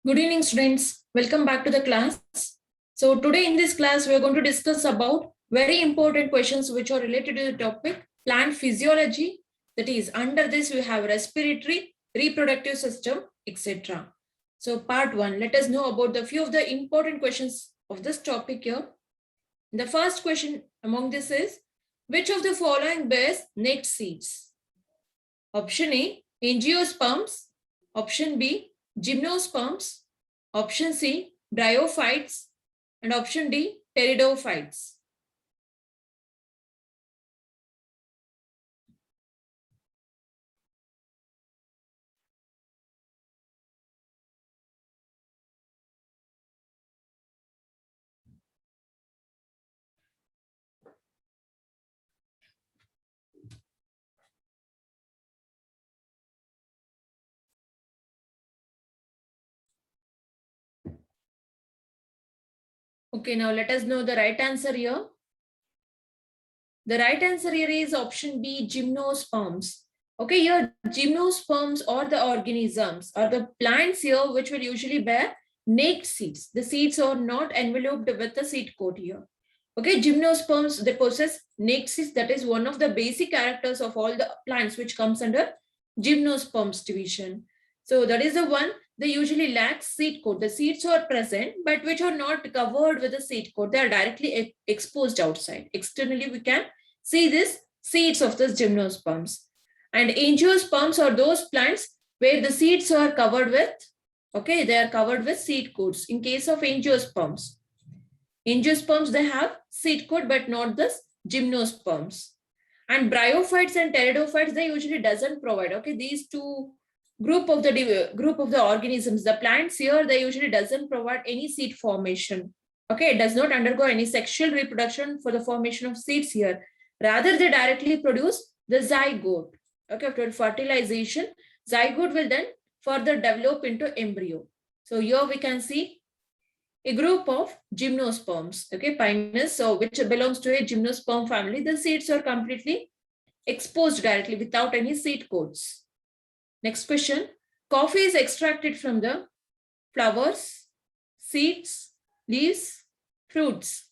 Good evening, students. Welcome back to the class. So today in this class, we are going to discuss about very important questions which are related to the topic plant physiology. That is, under this we have respiratory, reproductive system, etc. So part one, let us know about the few of the important questions of this topic here. The first question among this is, which of the following bears naked seeds? Option A, angiosperms. Option B, gymnosperms. Option C, bryophytes. And option D, pteridophytes. Okay, now let us know the right answer here. The right answer here is option B, gymnosperms. Okay, here gymnosperms are the organisms or the plants here which will usually bear naked seeds. The seeds are not enveloped with the seed coat here. Okay, gymnosperms, they possess naked seeds. That is one of the basic characters of all the plants which comes under gymnosperms division. So that is the one, they usually lack seed coat. The seeds are present, but which are not covered with the seed coat. They are directly exposed outside. Externally, we can see this seeds of this gymnosperms. And angiosperms are those plants where the seeds are covered with, okay, they are covered with seed coats. In case of angiosperms, they have seed coat, but not the gymnosperms. And bryophytes and pteridophytes, they usually doesn't provide. Okay, these two group of the organisms, the plants here, they usually doesn't provide any seed formation. Okay, it does not undergo any sexual reproduction for the formation of seeds here. Rather, they directly produce the zygote. Okay, after fertilization, zygote will then further develop into embryo. So here we can see a group of gymnosperms, okay, Pinus, so which belongs to a gymnosperm family. The seeds are completely exposed directly without any seed coats. Next question. Coffee is extracted from the flowers, seeds, leaves, fruits.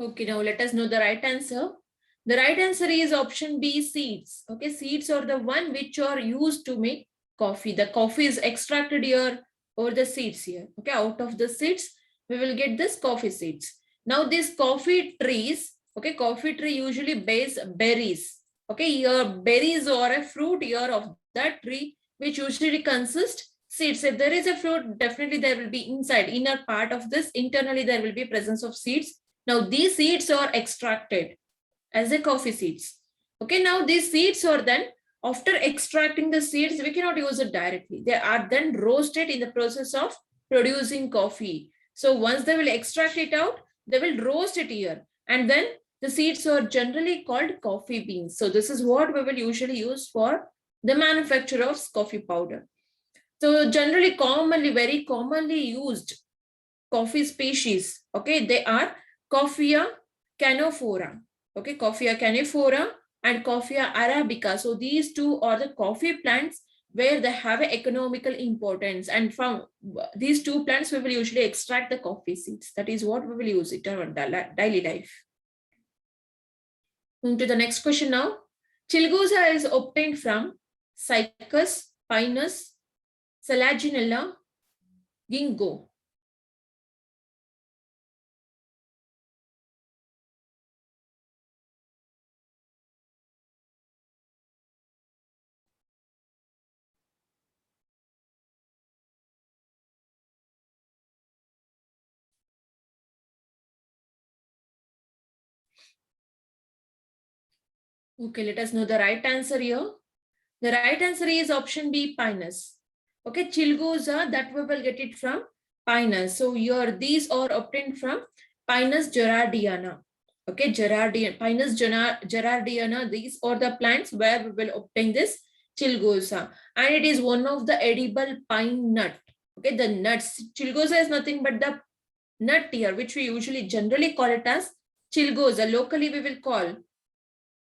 Okay, now let us know the right answer. The right answer is option B, seeds. Okay, seeds are the one which are used to make coffee. The coffee is extracted here or the seeds here. Okay, out of the seeds, we will get this coffee seeds. Now these coffee trees, okay, coffee tree usually bears berries. Okay, here berries or a fruit here of that tree, which usually consists seeds. If there is a fruit, definitely there will be inside, inner part of this, internally there will be presence of seeds. Now these seeds are extracted as a coffee seeds. Okay, now these seeds are then, after extracting the seeds, we cannot use it directly. They are then roasted in the process of producing coffee. So once they will extract it out, they will roast it here. And then the seeds are generally called coffee beans. So this is what we will usually use for the manufacture of coffee powder. So generally, very commonly used coffee species, okay, they are Coffea canephora, okay, Coffea canephora and Coffea arabica. So these two are the coffee plants where they have an economical importance, and from these two plants we will usually extract the coffee seeds. That is what we will use it in our daily life. Moving to the next question now. Chillgoza is obtained from Cycas, Pinus, Selaginella, Ginkgo. Okay, let us know the right answer here. The right answer is option B, Pinus. Okay, Chillgoza, that we will get it from Pinus. So here these are obtained from Pinus gerardiana. Okay, Pinus gerardiana, these are the plants where we will obtain this Chillgoza. And it is one of the edible pine nut. Okay, the nuts. Chillgoza is nothing but the nut here, which we usually generally call it as Chillgoza. Locally we will call.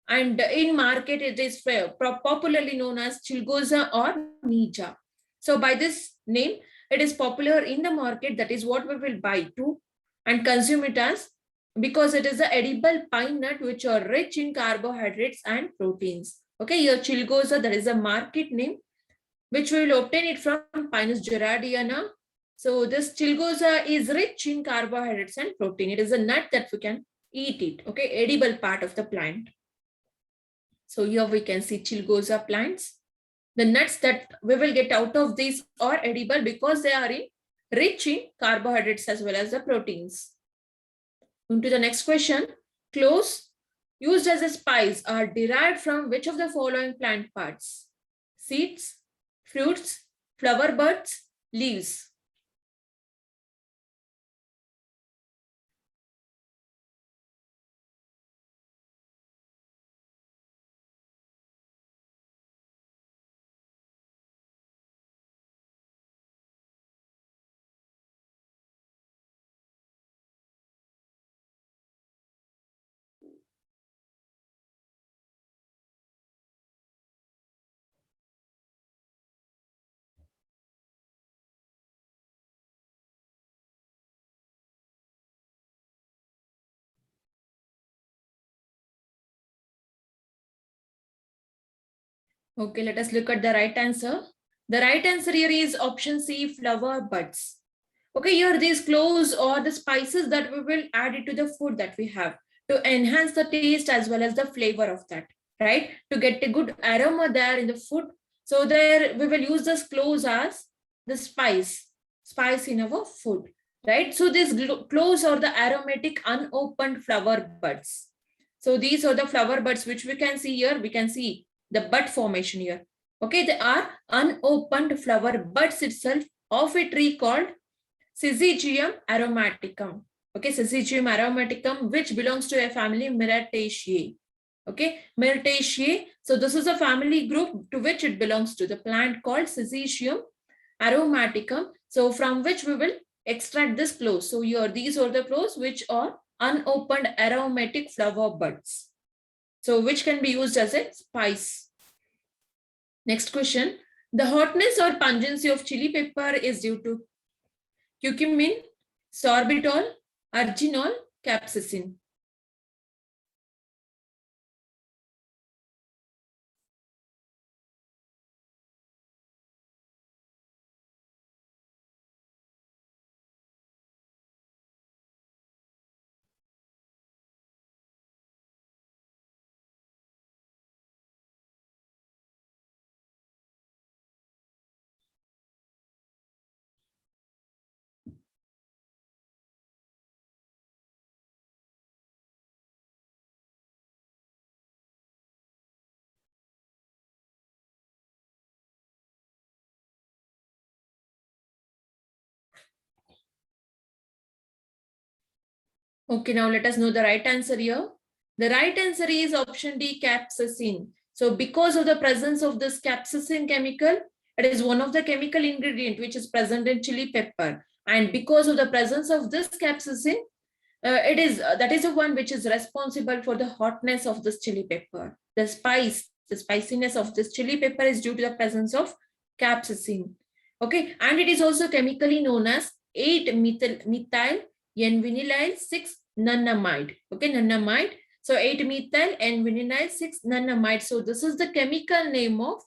And in market, it is popularly known as Chillgoza or Nija. So by this name, it is popular in the market. That is what we will buy to and consume it as, because it is an edible pine nut which are rich in carbohydrates and proteins. Okay, here Chillgoza, that is a market name which we will obtain it from Pinus gerardiana. So this Chillgoza is rich in carbohydrates and protein. It is a nut that we can eat it. Okay, edible part of the plant. So here we can see Chillgoza plants. The nuts that we will get out of these are edible because they are rich in carbohydrates as well as the proteins. Into the next question. Cloves used as a spice are derived from which of the following plant parts? Seeds, fruits, flower buds, leaves. Okay, let us look at the right answer. The right answer here is option C, flower buds. Okay, here these cloves or the spices that we will add it to the food that we have to enhance the taste as well as the flavor of that, right? To get a good aroma there in the food. So there we will use this cloves as the spice in our food, right? So these cloves are the aromatic unopened flower buds. So these are the flower buds which we can see here. We can see the bud formation here. Okay, they are unopened flower buds itself of a tree called Syzygium aromaticum. Okay, Syzygium aromaticum, which belongs to a family Myrtaceae. Okay, Myrtaceae. So this is a family group to which it belongs to, the plant called Syzygium aromaticum. So from which we will extract this cloves. So here these are the cloves which are unopened aromatic flower buds. So which can be used as a spice. Next question. The hotness or pungency of chili pepper is due to curcumin, sorbitol, arginol, capsaicin. Okay, now let us know the right answer here. The right answer is option D, capsaicin. So because of the presence of this capsaicin chemical, it is one of the chemical ingredient which is present in chili pepper. And because of the presence of this capsaicin, it is that is the one which is responsible for the hotness of this chili pepper. The spiciness of this chili pepper is due to the presence of capsaicin. Okay, and it is also chemically known as 8-methyl N-vinylyl 6-nonamide. Okay, nonamide. So 8-methyl N-vinylyl 6-nonamide. So this is the chemical name of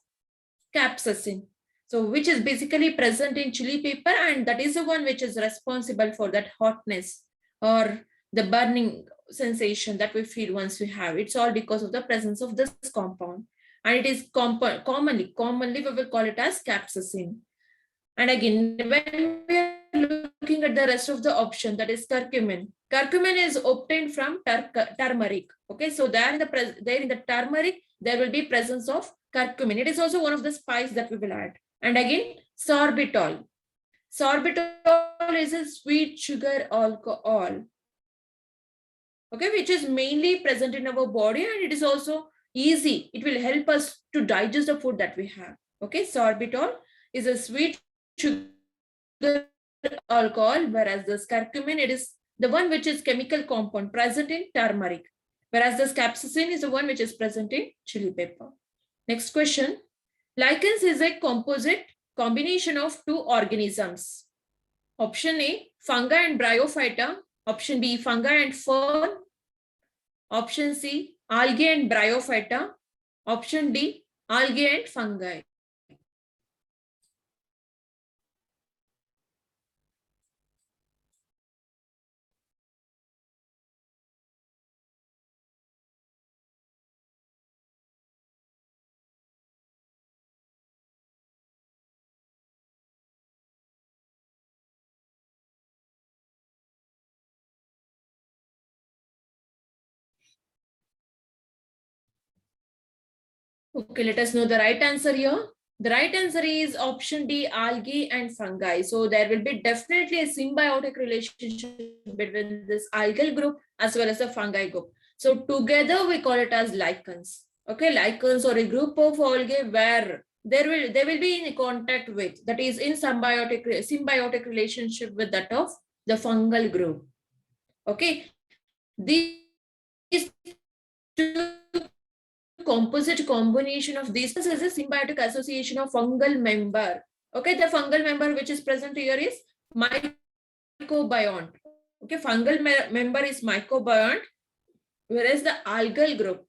capsaicin. So which is basically present in chili pepper, and that is the one which is responsible for that hotness or the burning sensation that we feel once we have. It's all because of the presence of this compound. And it is commonly we will call it as capsaicin. And again, when we are looking at the rest of the option, that is curcumin. Curcumin is obtained from turmeric. Okay, so there in the turmeric, there will be presence of curcumin. It is also one of the spice that we will add. And again, Sorbitol. Sorbitol is a sweet sugar alcohol, okay, which is mainly present in our body, and it is also easy. It will help us to digest the food that we have. Okay, sorbitol is a sweet sugar alcohol, whereas the curcumin, it is the one which is chemical compound present in turmeric, whereas the capsaicin is the one which is present in chili pepper. Next question. Lichens is a composite combination of two organisms. Option A, fungi and bryophyta. Option B, fungi and fern. Option C, algae and bryophyta. Option D, algae and fungi. Okay, let us know the right answer here. The right answer is option D, algae and fungi. So there will be definitely a symbiotic relationship between this algal group as well as the fungi group. So together we call it as lichens. Okay, lichens or a group of algae where they will be in contact with, that is in symbiotic relationship with that of the fungal group. Okay, these two composite combination of these is a symbiotic association of fungal member. Okay, the fungal member which is present here is mycobiont. Okay, fungal member is mycobiont, whereas the algal group,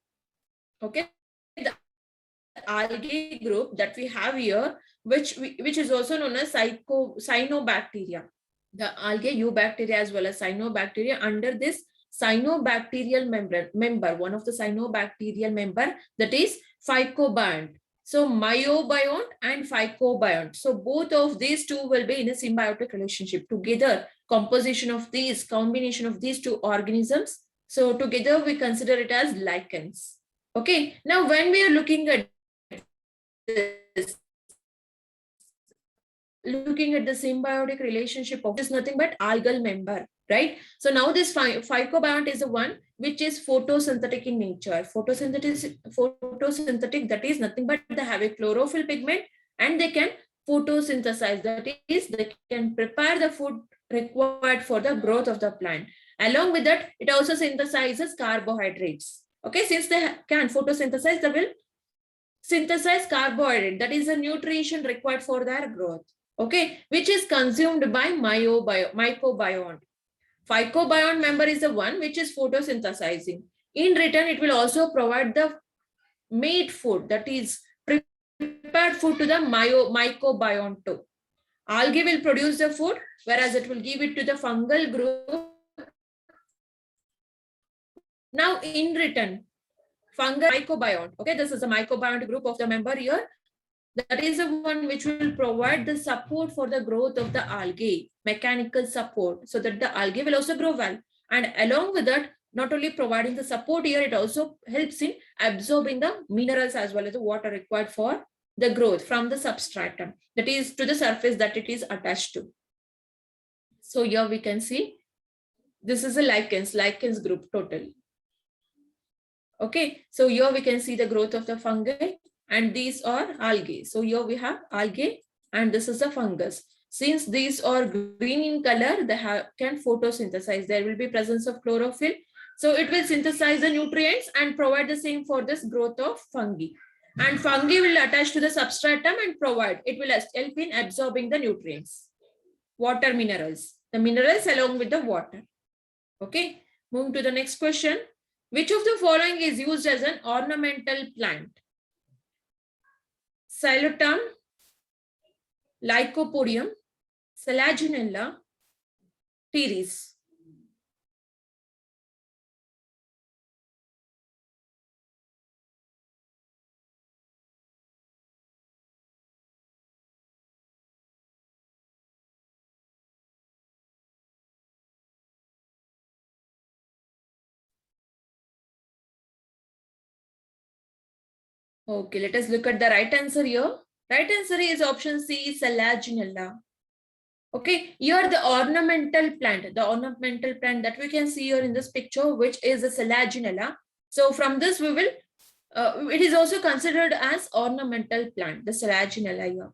okay, the algae group that we have here, which is also known as cyanobacteria. The algae eubacteria as well as cyanobacteria under this cyanobacterial member, one of the cyanobacterial member, that is phycobiont. So myobiont and phycobiont. So both of these two will be in a symbiotic relationship together. Combination of these two organisms. So together we consider it as lichens. Okay. Now when we are looking at this, looking at the symbiotic relationship of this, nothing but algal member, right? So now this phycobiont is the one which is photosynthetic in nature. Photosynthetic, that is nothing but they have a chlorophyll pigment and they can photosynthesize, that is they can prepare the food required for the growth of the plant. Along with that, it also synthesizes carbohydrates. Okay, since they can photosynthesize, they will synthesize carbohydrate, that is a nutrition required for their growth. Okay, which is consumed by mycobiont. Phycobiont member is the one which is photosynthesizing. In return, it will also provide the made food, that is prepared food to the mycobiont too. Algae will produce the food, whereas it will give it to the fungal group. Now, in return, fungal mycobiont, okay, this is a mycobiont group of the member here. That is the one which will provide the support for the growth of the algae, mechanical support, so that the algae will also grow well. And along with that, not only providing the support here, it also helps in absorbing the minerals as well as the water required for the growth from the substratum, that is to the surface that it is attached to. So here we can see this is a lichens group totally. Okay, so here we can see the growth of the fungi, and these are algae. So here we have algae and this is the fungus. Since these are green in color, they can photosynthesize. There will be presence of chlorophyll. So it will synthesize the nutrients and provide the same for this growth of fungi. And fungi will attach to the substratum and provide, it will help in absorbing the nutrients, water minerals, the minerals along with the water. Okay, moving to the next question. Which of the following is used as an ornamental plant? Xylotum, Lycopodium, Selaginella, Teres. Okay, let us look at the right answer here. Right answer is option C, Selaginella. Okay, here the ornamental plant that we can see here in this picture, which is a Selaginella. So from this we will, it is also considered as ornamental plant, the Selaginella here.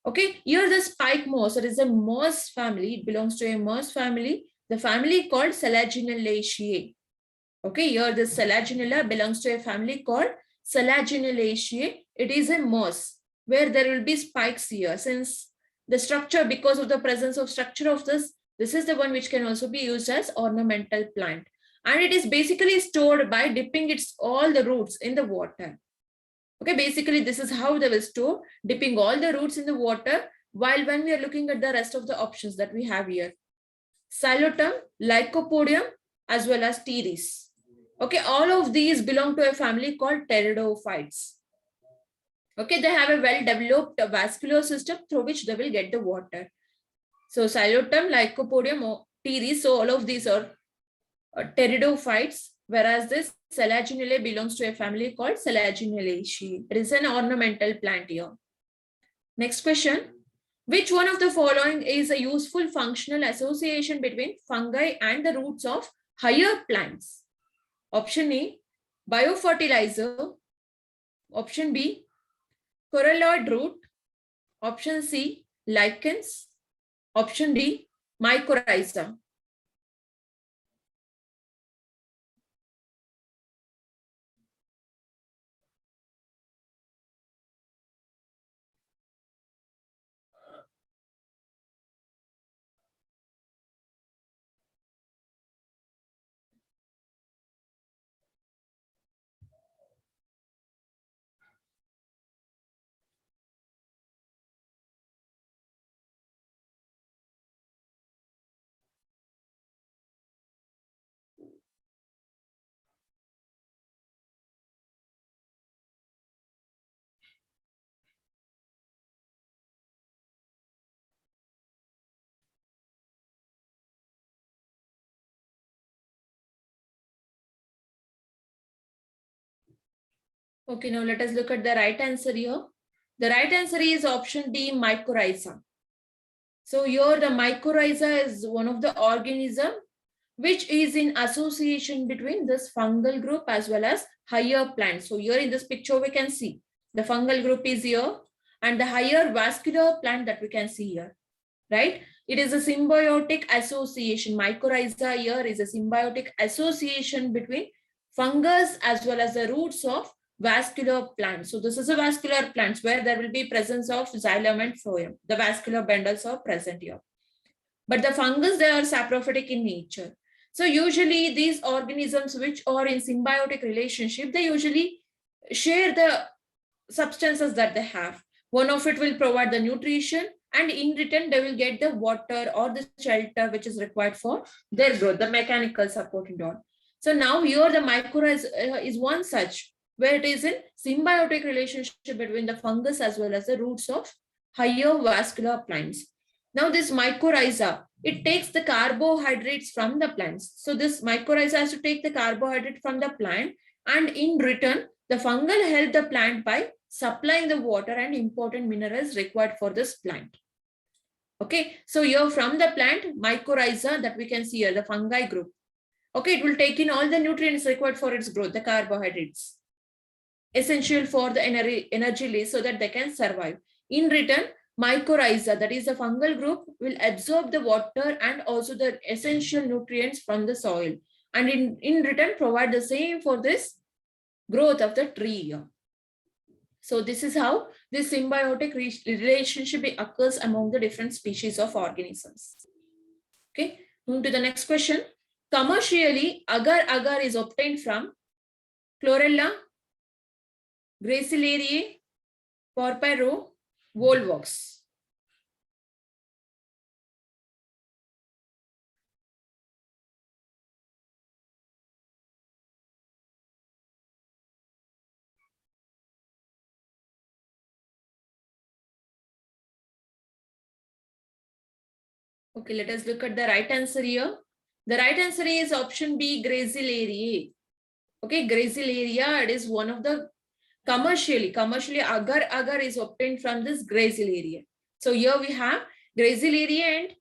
Okay, here the spike moss, it is a moss family, it belongs to a moss family, the family called Selaginellaceae. Okay, here the Selaginella belongs to a family called Selaginellaceae. It is a moss where there will be spikes here. Since the structure, because of the presence of structure of this is the one which can also be used as ornamental plant. And it is basically stored by dipping all the roots in the water. Okay, basically this is how they will store, dipping all the roots in the water, while when we are looking at the rest of the options that we have here, Xylotum, Lycopodium, as well as Teres. Okay, all of these belong to a family called pteridophytes. Okay, they have a well-developed vascular system through which they will get the water. So Xylotum, Lycopodium, or Teres, so all of these are pteridophytes, whereas this Selaginella belongs to a family called Selaginellaceae. It is an ornamental plant here. Next question. Which one of the following is a useful functional association between fungi and the roots of higher plants? Option A, biofertilizer. Option B, coralloid root. Option C, lichens. Option D, mycorrhiza. Okay, now let us look at the right answer here. The right answer is option D, mycorrhiza. So here the mycorrhiza is one of the organism which is in association between this fungal group as well as higher plants. So here in this picture we can see the fungal group is here and the higher vascular plant that we can see here, right? It is a symbiotic association. Mycorrhiza here is a symbiotic association between fungus as well as the roots of vascular plants. So this is a vascular plants where there will be presence of xylem and phloem. The vascular bundles are present here. But the fungus, they are saprophytic in nature. So usually these organisms which are in symbiotic relationship, they usually share the substances that they have. One of it will provide the nutrition and in return they will get the water or the shelter which is required for their growth, the mechanical support and all. So now here the mycorrhiza is one such where it is in symbiotic relationship between the fungus as well as the roots of higher vascular plants. Now this mycorrhiza, it takes the carbohydrates from the plants. So this mycorrhiza has to take the carbohydrate from the plant and in return, the fungal help the plant by supplying the water and important minerals required for this plant. Okay, so here from the plant, mycorrhiza that we can see here, the fungi group. Okay, it will take in all the nutrients required for its growth, the carbohydrates, essential for the energy release so that they can survive. In return, mycorrhiza, that is the fungal group, will absorb the water and also the essential nutrients from the soil and in return provide the same for this growth of the tree. So this is how this symbiotic relationship occurs among the different species of organisms. Okay, moving to the next question. Commercially, agar is obtained from chlorella, gracillariae, porphyro, volvox. Okay, let us look at the right answer here. The right answer is option B, gracillariae. Okay, gracillariae, it is one of the Commercially, agar is obtained from this Gracilleria. So here we have Gracilleria and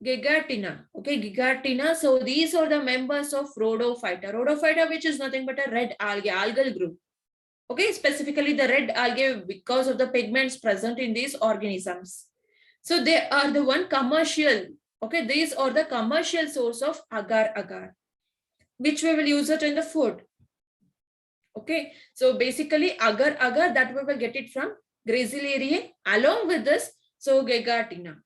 Gigatina. Okay, Gigatina. So these are the members of Rhodophyta. Rhodophyta, which is nothing but a red algae, algal group. Okay, specifically the red algae because of the pigments present in these organisms. So they are the one commercial. Okay, these are the commercial source of agar, which we will use it in the food. Okay, so basically agar that we will get it from Gracilleria along with this, so Gigatina.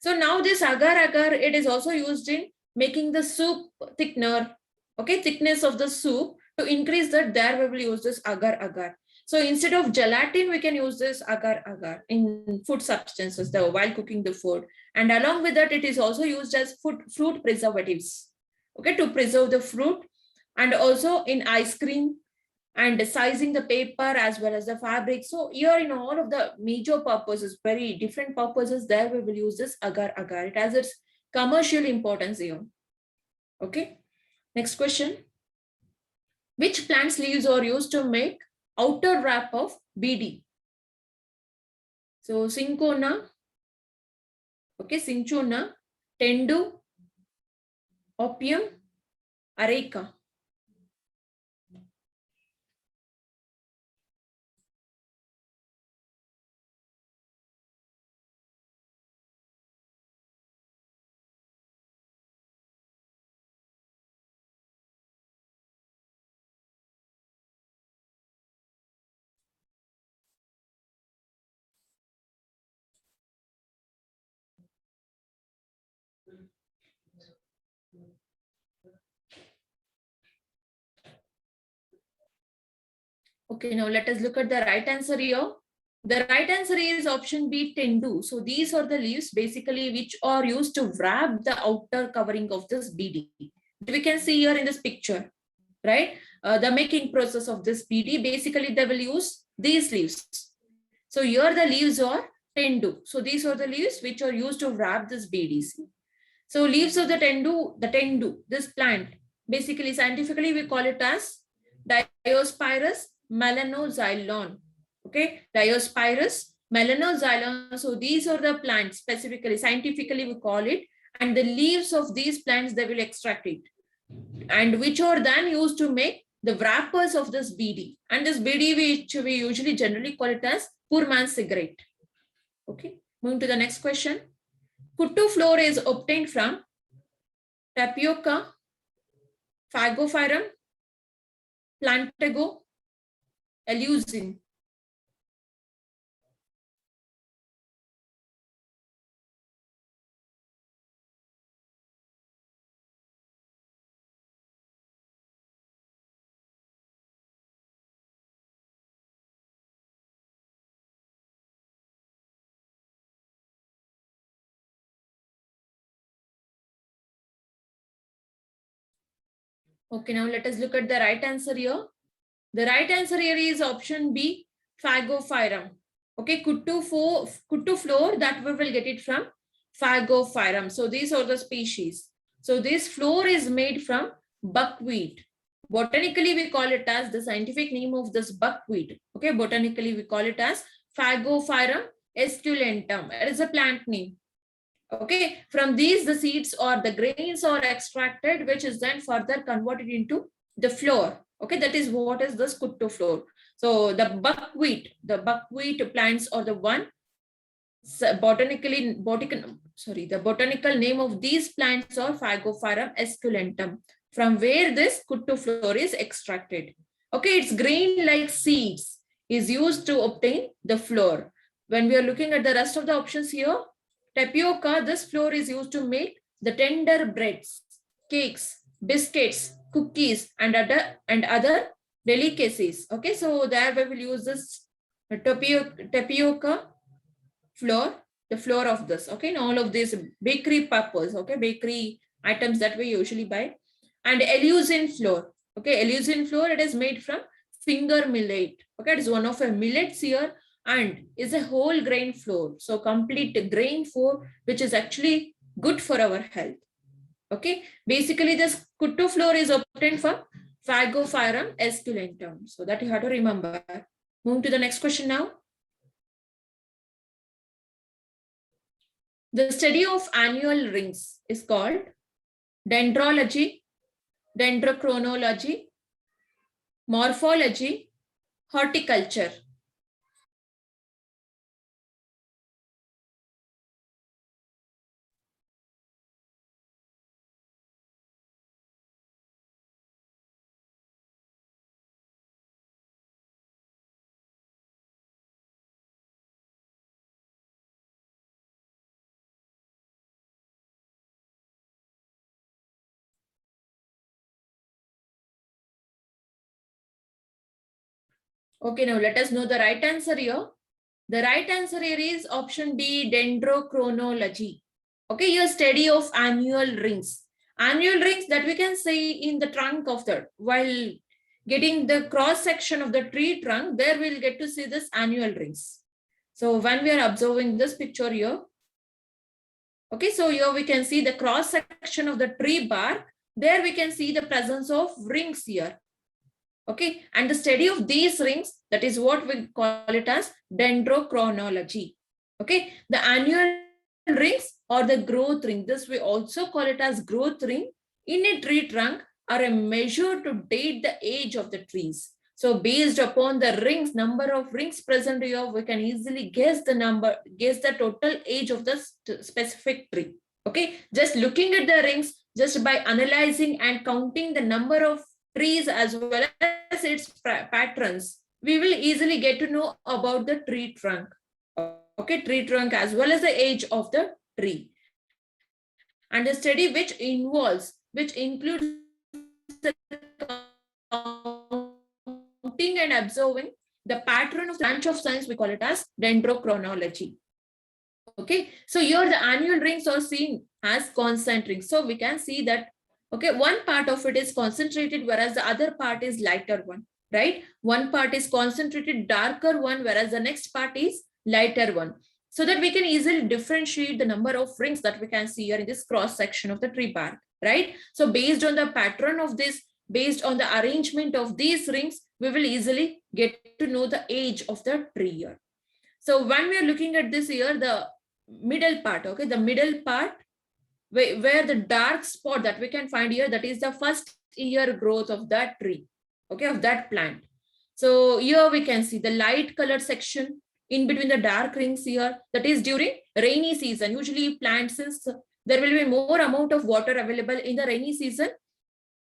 So now this agar, it is also used in making the soup thickener. Okay, thickness of the soup. To increase that, there we will use this agar. So instead of gelatin, we can use this agar in food substances while cooking the food. And along with that, it is also used as fruit preservatives. Okay, to preserve the fruit, and also in ice cream and sizing the paper as well as the fabric. So here in all of the major purposes, very different purposes, there we will use this agar. It has its commercial importance here. Okay, next question. Which plant's leaves are used to make outer wrap of BD? So cinchona, okay, cinchona, tendu, opium, areca. Okay, now let us look at the right answer here. The right answer is option B, tendu. So these are the leaves basically which are used to wrap the outer covering of this BD. We can see here in this picture, right? The making process of this BD, basically they will use these leaves. So here the leaves are tendu. So these are the leaves which are used to wrap this BDs. So leaves of the tendu, this plant, basically scientifically we call it as Diospyros melanoxylon. Okay, Diospyros melanoxylon. So these are the plants, specifically, scientifically we call it, and the leaves of these plants, they will extract it, and which are then used to make the wrappers of this BD. And this BD, which we usually generally call it as poor man's cigarette. Okay, moving to the next question. Kuttu flour is obtained from tapioca, Phagophyrum, Plantago, Eleusine. Okay, now let us look at the right answer here. The right answer here is option B, Phagophyrum. Okay, Kuttu flour, that we will get it from Phagophyrum. So these are the species. So this flour is made from buckwheat. Botanically, we call it as, the scientific name of this buckwheat. Okay, botanically we call it as Phagophyrum esculentum. It is a plant name. Okay, from these the seeds or the grains are extracted, which is then further converted into the flour. Okay, that is what is this kuttu flour. So the buckwheat plants are the one. The botanical name of these plants are Phagophyrum esculentum, from where this kuttu flour is extracted. Okay, its grain-like seeds is used to obtain the flour. When we are looking at the rest of the options here, tapioca, this flour is used to make the tender breads, cakes, biscuits, cookies, and other delicacies. Okay, so there we will use this tapioca flour, the flour of this. Okay, and all of these bakery purpose. Okay, bakery items that we usually buy. And Eleusine flour. Okay, Eleusine flour, it is made from finger millet. Okay, it is one of a millets here, and is a whole grain flour. So complete grain flour, which is actually good for our health. Okay, basically this kuttu flour is obtained from Phagophyrum esculentum. So that you have to remember. Move to the next question now. The study of annual rings is called dendrology, dendrochronology, morphology, horticulture. Okay, now let us know the right answer here. The right answer here is option B, dendrochronology. Okay, your study of annual rings. Annual rings that we can see in the trunk of the, while getting the cross section of the tree trunk, there we'll get to see this annual rings. So when we are observing this picture here, okay, so here we can see the cross section of the tree bark. There we can see the presence of rings here. Okay, and the study of these rings, that is what we call it as dendrochronology. Okay, the annual rings or the growth ring, this we also call it as growth ring in a tree trunk, are a measure to date the age of the trees. So based upon the rings, number of rings present here, we can easily guess the total age of the specific tree. Okay, just looking at the rings, just by analyzing and counting the number of trees as well as its patterns, we will easily get to know about the tree trunk. Okay, tree trunk as well as the age of the tree. And the study which includes the counting and observing the pattern of the branch of science, we call it as dendrochronology. Okay, so here the annual rings are seen as concentric. So we can see that, okay, one part of it is concentrated, whereas the other part is lighter one, right? One part is concentrated, darker one, whereas the next part is lighter one. So that we can easily differentiate the number of rings that we can see here in this cross section of the tree bark, right? So based on the pattern of this, based on the arrangement of these rings, we will easily get to know the age of the tree here. So when we are looking at this here, the middle part, okay, the middle part, where the dark spot that we can find here, that is the first year growth of that tree, okay, of that plant. So here we can see the light colored section in between the dark rings here, that is during rainy season. Usually plants, since there will be more amount of water available in the rainy season,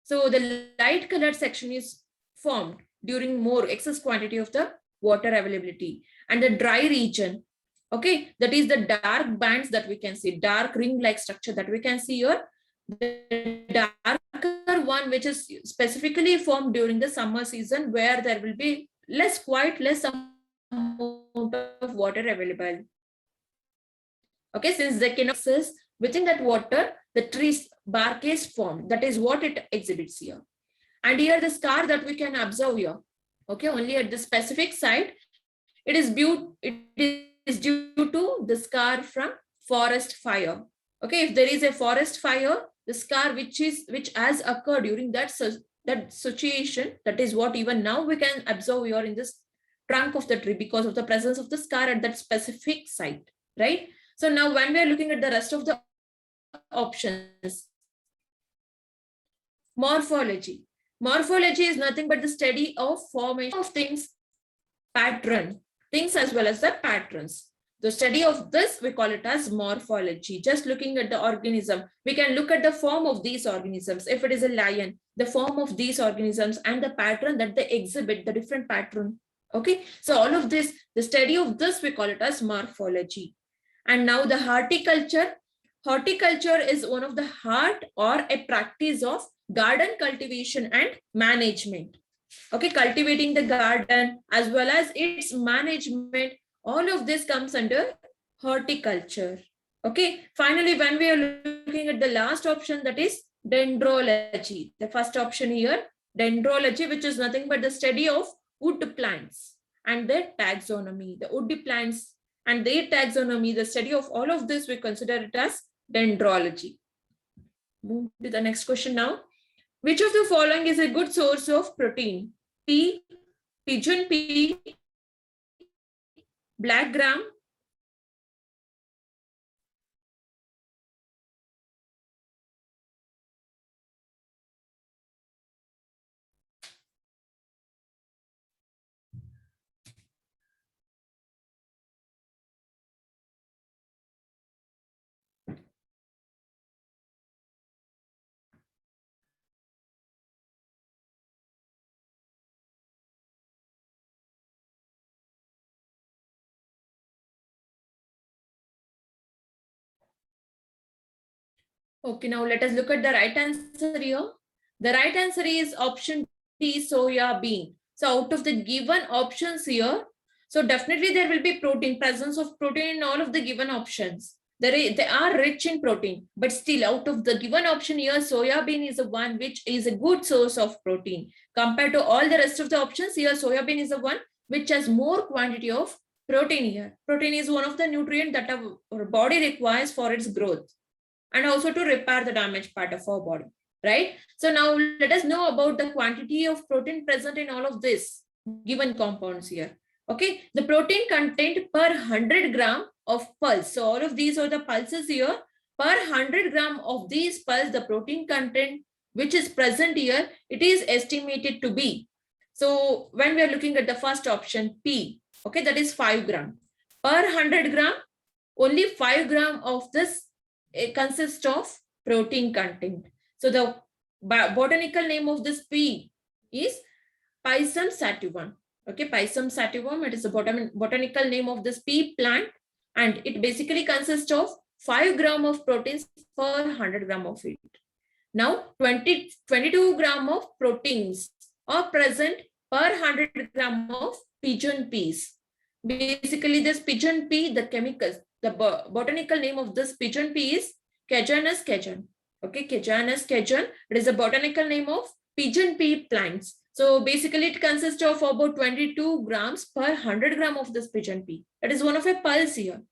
so the light colored section is formed during more excess quantity of the water availability. And the dry region, okay, that is the dark bands that we can see, dark ring like structure that we can see here. The darker one, which is specifically formed during the summer season, where there will be quite less amount of water available. Okay, since the cannabis within that water, the tree's bark is formed. That is what it exhibits here. And here the scar that we can observe here, okay, only at the specific site, it is due to the scar from forest fire. Okay, if there is a forest fire, the scar which has occurred during that situation, that is what even now we can observe here in this trunk of the tree because of the presence of the scar at that specific site, right? So now when we are looking at the rest of the options, morphology. Morphology is nothing but the study of formation of things, pattern, things as well as the patterns. The study of this, we call it as morphology. Just looking at the organism, we can look at the form of these organisms. If it is a lion, the form of these organisms and the pattern that they exhibit, the different pattern. Okay, so all of this, the study of this, we call it as morphology. And now the horticulture. Horticulture is one of the art or a practice of garden cultivation and management. Okay, cultivating the garden as well as its management, all of this comes under horticulture. Okay, finally, when we are looking at the last option, that is dendrology. The first option here, dendrology, which is nothing but the study of wood plants and their taxonomy. The wood plants and their taxonomy, the study of all of this, we consider it as dendrology. Move to the next question now. Which of the following is a good source of protein? Pigeon pea, black gram. Okay, now let us look at the right answer here. The right answer is option D, soya bean. So out of the given options here, so definitely there will be protein, presence of protein in all of the given options. They are rich in protein, but still out of the given option here, soya bean is the one which is a good source of protein. Compared to all the rest of the options here, soya bean is the one which has more quantity of protein here. Protein is one of the nutrients that our body requires for its growth and also to repair the damaged part of our body, right? So now let us know about the quantity of protein present in all of this given compounds here. Okay, the protein content per 100 gram of pulse. So all of these are the pulses here. Per 100 gram of these pulse, the protein content which is present here, it is estimated to be. So when we are looking at the first option, P, okay, that is 5 gram. Per 100 gram, only 5 gram of this consists of protein content. So the botanical name of this P is Pisum sativum. Okay, Pisum sativum, it is the botanical name of this pea plant, and it basically consists of 5 gram of proteins per 100 gram of it. Now 22 gram of proteins are present per 100 gram of pigeon peas. Basically this pigeon pea, the chemicals, the botanical name of this pigeon pea is Cajanus cajan. Okay, Cajanus cajan. It is a botanical name of pigeon pea plants. So basically it consists of about 22 grams per 100 gram of this pigeon pea. It is one of a pulse here.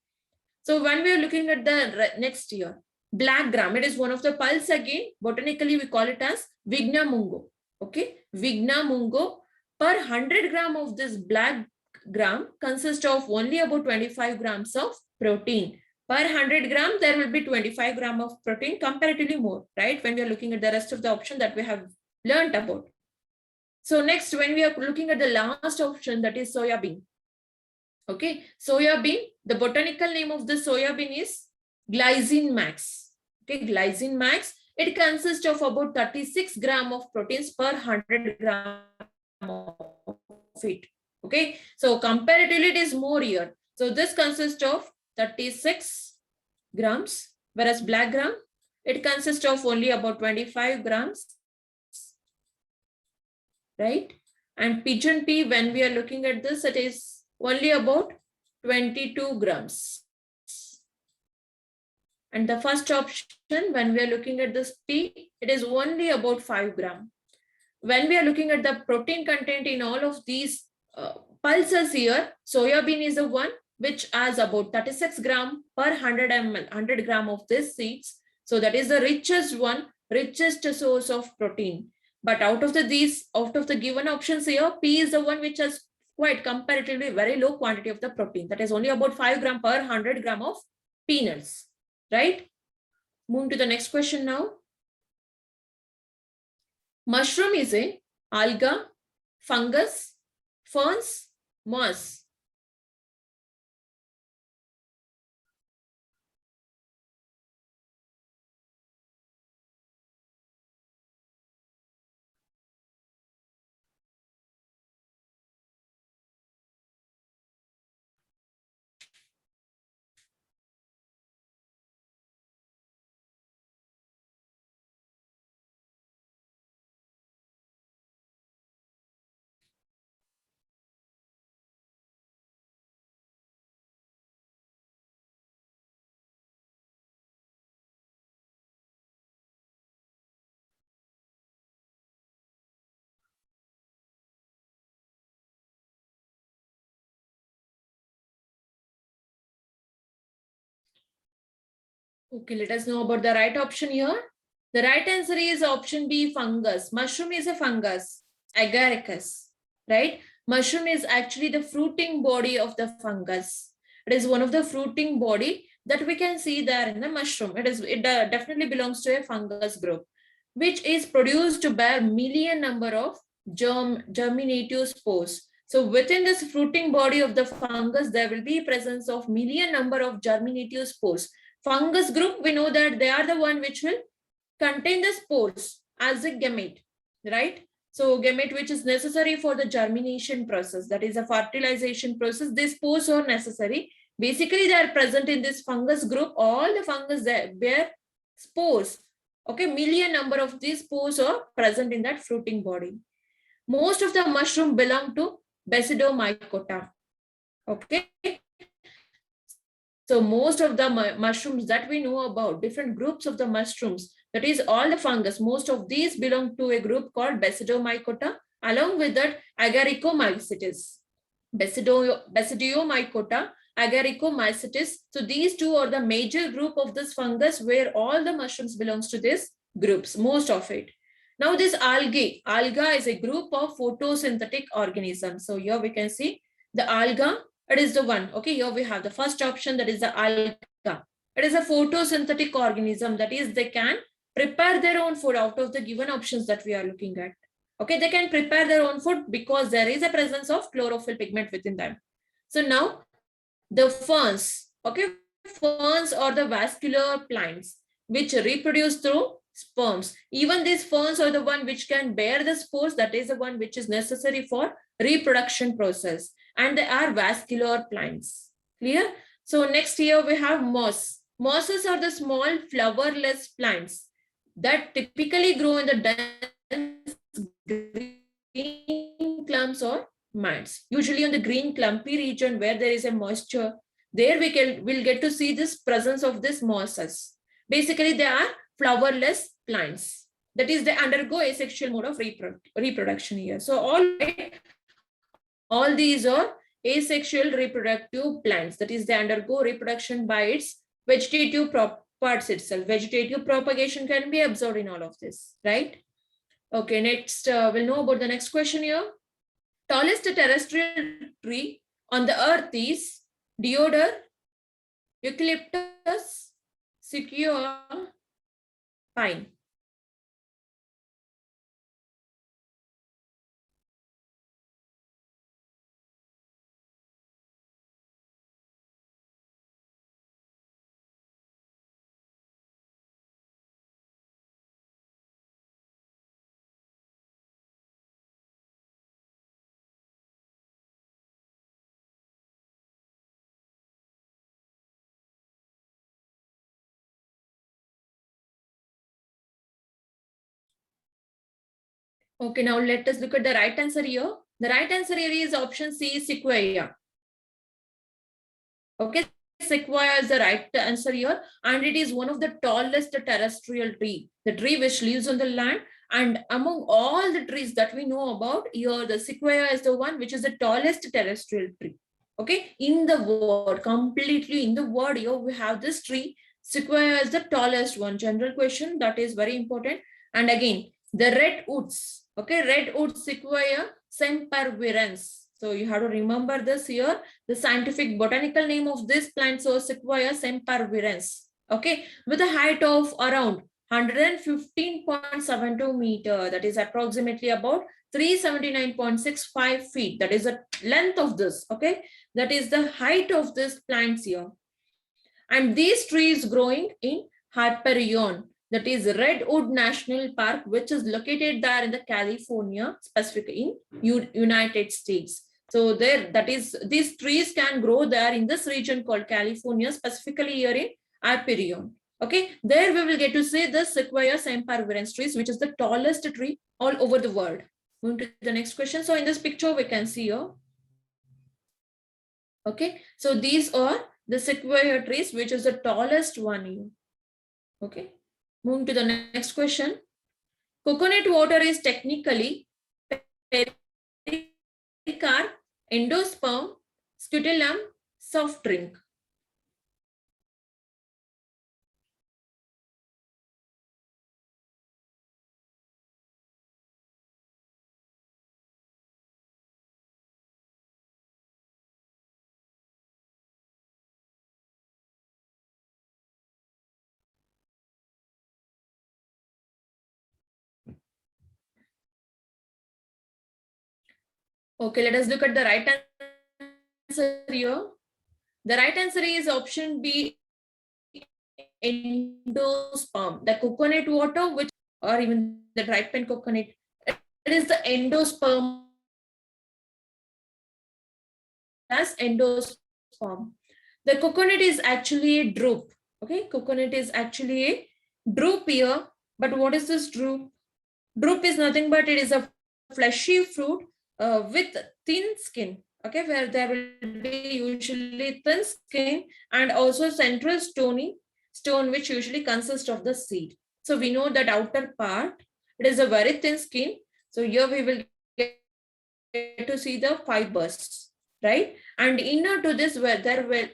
So when we are looking at the next year, black gram, it is one of the pulse again. Botanically we call it as Vigna mungo. Okay, Vigna mungo. Per 100 gram of this black gram consists of only about 25 grams of protein. Per 100 gram, there will be 25 gram of protein, comparatively more, right? When we are looking at the rest of the option that we have learned about. So next, when we are looking at the last option, that is soya bean. Okay, soya bean, the botanical name of the soya bean is Glycine max. Okay, Glycine max. It consists of about 36 gram of proteins per 100 gram of it. Okay, so comparatively it is more here. So this consists of 36 grams, whereas black gram, it consists of only about 25 grams, right? And pigeon pea, when we are looking at this, it is only about 22 grams. And the first option, when we are looking at this pea, it is only about 5 gram. When we are looking at the protein content in all of these pulses here, soya bean is the one which has about 36 gram per 100 ml, 100 gram of this seeds. So that is the richest one, richest source of protein. But out of the given options here, pea is the one which has quite comparatively very low quantity of the protein. That is only about 5 gram per 100 gram of peanuts, right? Move to the next question now. Mushroom is a alga, fungus, ferns, moss. Okay, let us know about the right option here. The right answer is option B, fungus. Mushroom is a fungus, agaricus, right? Mushroom is actually the fruiting body of the fungus. It is one of the fruiting body that we can see there in the mushroom. It definitely belongs to a fungus group, which is produced to bear million number of germinative spores. So within this fruiting body of the fungus, there will be presence of million number of germinative spores. Fungus group, we know that they are the one which will contain the spores as a gamete, right? So gamete which is necessary for the germination process, that is a fertilization process. These spores are necessary. Basically, they are present in this fungus group. All the fungus that bear spores. Okay, million number of these spores are present in that fruiting body. Most of the mushroom belong to Basidiomycota. Okay. So most of the mushrooms that we know about, different groups of the mushrooms, that is all the fungus, most of these belong to a group called Basidiomycota. Along with that, Agaricomycetes. Basidiomycota, Agaricomycetes. So these two are the major group of this fungus where all the mushrooms belongs to these groups, most of it. Now this alga is a group of photosynthetic organisms. So here we can see the alga, it is the one. Okay, here we have the first option, that is the alga. It is a photosynthetic organism, that is they can prepare their own food out of the given options that we are looking at. Okay, they can prepare their own food because there is a presence of chlorophyll pigment within them. So now the ferns, okay, ferns are the vascular plants which reproduce through sperms. Even these ferns are the one which can bear the spores, that is the one which is necessary for reproduction process, and they are vascular plants. Clear? So next here we have moss. Mosses are the small flowerless plants that typically grow in the dense green clumps or mats. Usually on the green clumpy region where there is a moisture, there we'll get to see this presence of this mosses. Basically, they are flowerless plants. That is, they undergo asexual mode of reproduction here. So all these are asexual reproductive plants. That is, they undergo reproduction by its vegetative parts itself. Vegetative propagation can be observed in all of this, right? Okay, next, we'll know about the next question here. Tallest terrestrial tree on the earth is deodar, eucalyptus, sequoia, pine. Okay, now let us look at the right answer here. The right answer here is option C, sequoia. Okay, sequoia is the right answer here, and it is one of the tallest terrestrial tree, the tree which lives on the land. And among all the trees that we know about here, the sequoia is the one which is the tallest terrestrial tree. Okay, in the world, completely in the world, here we have this tree. Sequoia is the tallest one. General question, that is very important. And again, the redwoods. Okay, redwood sequoia sempervirens. So you have to remember this here. The scientific botanical name of this plant is Sequoia sempervirens. Okay, with a height of around 115.72 meter, that is approximately about 379.65 feet. That is the length of this. Okay, that is the height of this plants here. And these trees growing in Hyperion, that is Redwood National Park, which is located there in the California, specifically in United States. So there, that is, these trees can grow there in this region called California, specifically here in Hyperion. Okay, there we will get to see the Sequoia sempervirens trees, which is the tallest tree all over the world. Moving to the next question. So in this picture, we can see here. Okay, so these are the sequoia trees, which is the tallest one here. Okay, moving to the next question. Coconut water is technically pericarp, endosperm, scutellum, soft drink. Okay, let us look at the right answer here. The right answer is option B, endosperm. The coconut water, which or even the ripened coconut, it is the endosperm as endosperm. The coconut is actually a drupe. Okay, coconut is actually a drupe here. But what is this drupe? Drupe is nothing but it is a fleshy fruit with thin skin. Okay, where there will be usually thin skin and also central stone which usually consists of the seed. So we know that outer part, it is a very thin skin. So here we will get to see the fibers, right? And inner to this, where there will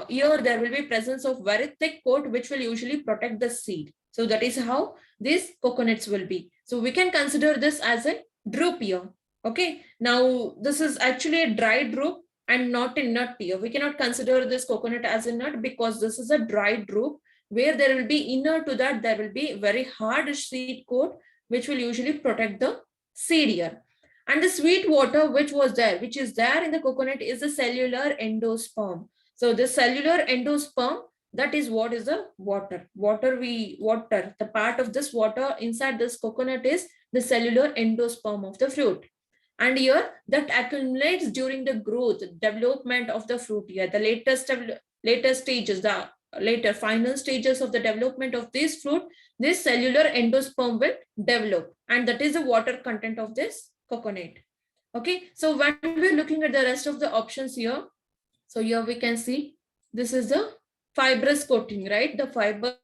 here there will be presence of very thick coat which will usually protect the seed. So that is how these coconuts will be. So we can consider this as a drupe here. Okay, now this is actually a dry drupe and not a nut here. We cannot consider this coconut as a nut because this is a dry drupe where there will be inner to that there will be very hard seed coat which will usually protect the seed here. And the sweet water which is there in the coconut is the cellular endosperm. So the cellular endosperm, that is what is the water. The part of this water inside this coconut is the cellular endosperm of the fruit. And here that accumulates during the growth, development of the fruit here. The later stages, the later final stages of the development of this fruit, this cellular endosperm will develop. And that is the water content of this coconut. Okay, so when we're looking at the rest of the options here, so here we can see this is the fibrous coating, right? The fibers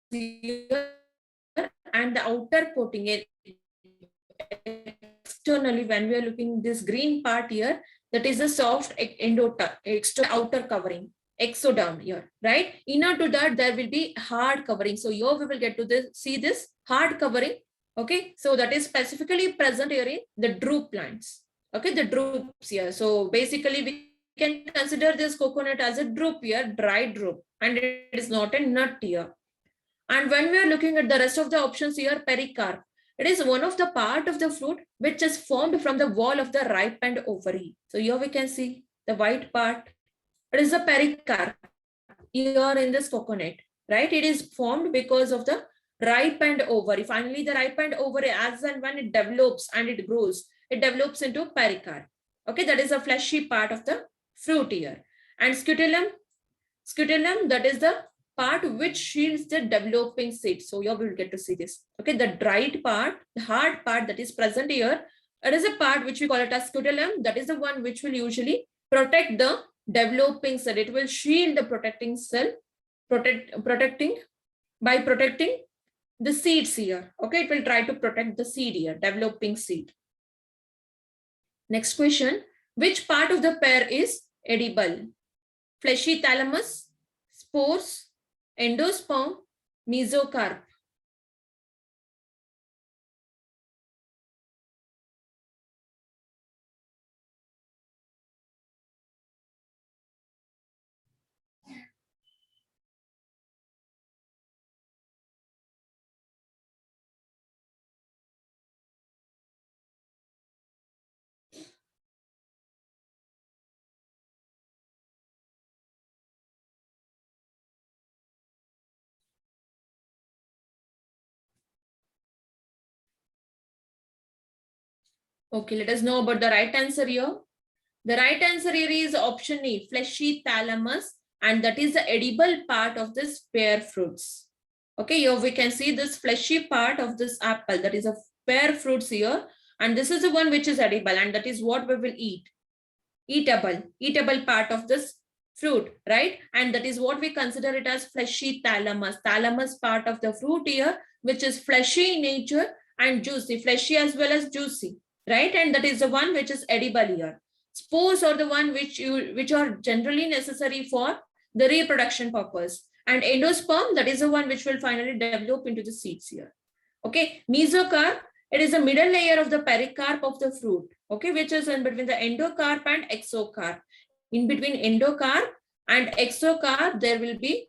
here and the outer coating externally when we are looking this green part here, that is a soft external outer covering, exoderm here, right? Inner to that there will be hard covering. So here we will get to see this hard covering. Okay, so that is specifically present here in the drupe plants. Okay, the drupes here. So basically we can consider this coconut as a drupe here, dry drupe, and it is not a nut here. And when we are looking at the rest of the options here, pericarp, it is one of the part of the fruit which is formed from the wall of the ripened ovary. So here we can see the white part. It is the pericarp here in this coconut, right? It is formed because of the ripened ovary. Finally, the ripened ovary, as and when it develops and it grows, it develops into pericarp. Okay, that is a fleshy part of the fruit here. And scutellum, that is the part which shields the developing seed. So here we will get to see this. Okay, the dried part, the hard part that is present here, it is a part which we call it as scutellum. That is the one which will usually protect the developing cell. It will shield the protecting cell, protecting the seeds here. Okay, it will try to protect the seed here, developing seed. Next question, which part of the pear is edible? Fleshy thalamus, spores, endosperm, mesocarp. Okay, let us know about the right answer here. The right answer here is option A, fleshy thalamus, and that is the edible part of this pear fruits. Okay, here we can see this fleshy part of this apple, that is a pear fruits here, and this is the one which is edible, and that is what we will eat. Eatable part of this fruit, right? And that is what we consider it as fleshy thalamus part of the fruit here, which is fleshy in nature and juicy, fleshy as well as juicy, right? And that is the one which is edible here. Spores are the one which are generally necessary for the reproduction purpose, and endosperm, that is the one which will finally develop into the seeds here. Okay, mesocarp, it is a middle layer of the pericarp of the fruit, okay, which is in between the endocarp and exocarp. In between endocarp and exocarp, there will be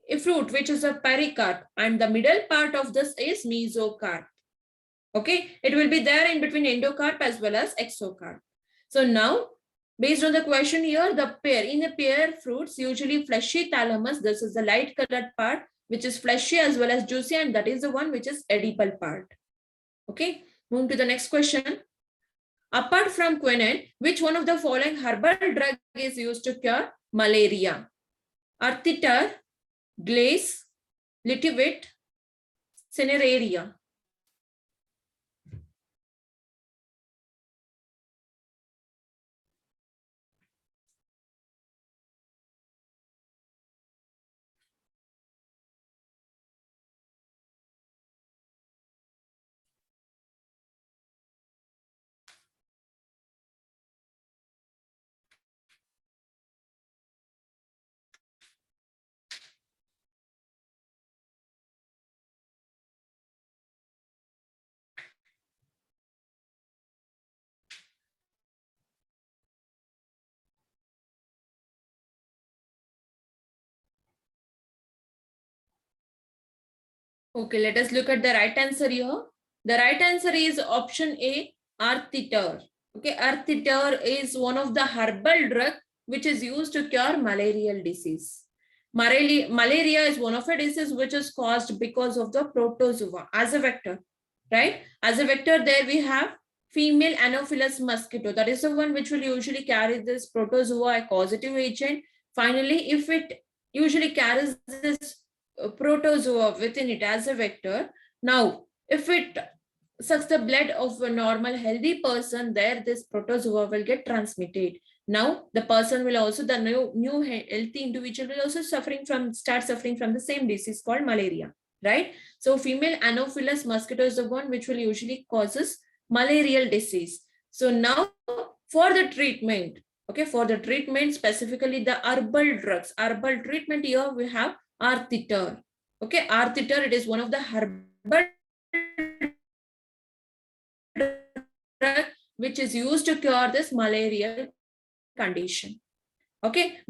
a fruit which is a pericarp, and the middle part of this is mesocarp. Okay, it will be there in between endocarp as well as exocarp. So now, based on the question here, the pear, in a pear fruits, usually fleshy thalamus, this is the light colored part, which is fleshy as well as juicy, and that is the one which is edible part. Okay, moving to the next question. Apart from quinine, which one of the following herbal drug is used to cure malaria? Artitar, glace, litivit, cineraria. Okay, let us look at the right answer here. The right answer is option A, Artitar. Okay, Artitar is one of the herbal drug which is used to cure malarial disease. Malaria is one of the diseases which is caused because of the protozoa as a vector, right? As a vector, there we have female Anopheles mosquito. That is the one which will usually carry this protozoa, a causative agent. Finally, if it usually carries this protozoa within it as a vector. Now, if it sucks the blood of a normal healthy person, there this protozoa will get transmitted. Now, the person will also, the new healthy individual will also start suffering from the same disease called malaria, right? So, female Anopheles mosquito is the one which will usually causes malarial disease. So now, for the treatment, okay, for the treatment, specifically the herbal drugs, herbal treatment here we have Artitar. Okay, Artitar, it is one of the herbal drug which is used to cure this malarial condition. Okay,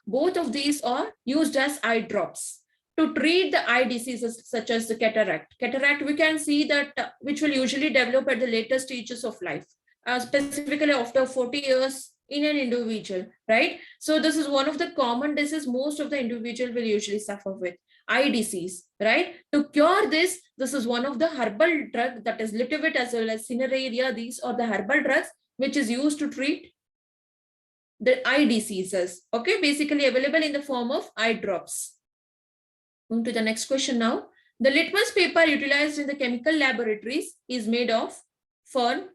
both of these are used as eye drops to treat the eye diseases such as the cataract. Cataract, we can see that which will usually develop at the later stages of life, specifically after 40 years in an individual, right? So this is one of the common diseases most of the individual will usually suffer with, eye disease, right? To cure this, this is one of the herbal drug, that is litivit as well as cineraria. These are the herbal drugs which is used to treat the eye diseases. Okay, basically available in the form of eye drops. Moving to the next question now. The litmus paper utilized in the chemical laboratories is made of fern,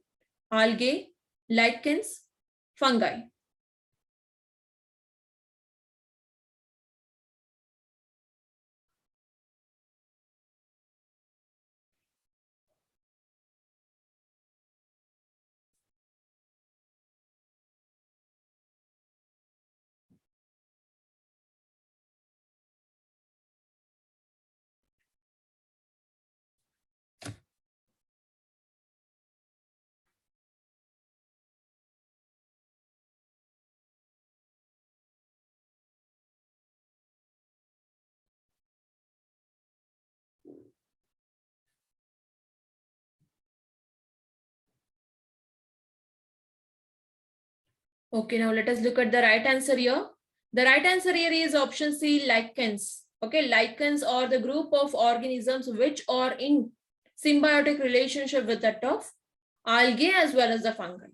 algae, lichens, fungi. Okay, now let us look at the right answer here. The right answer here is option C, lichens. Okay, lichens are the group of organisms which are in symbiotic relationship with that of algae as well as the fungi.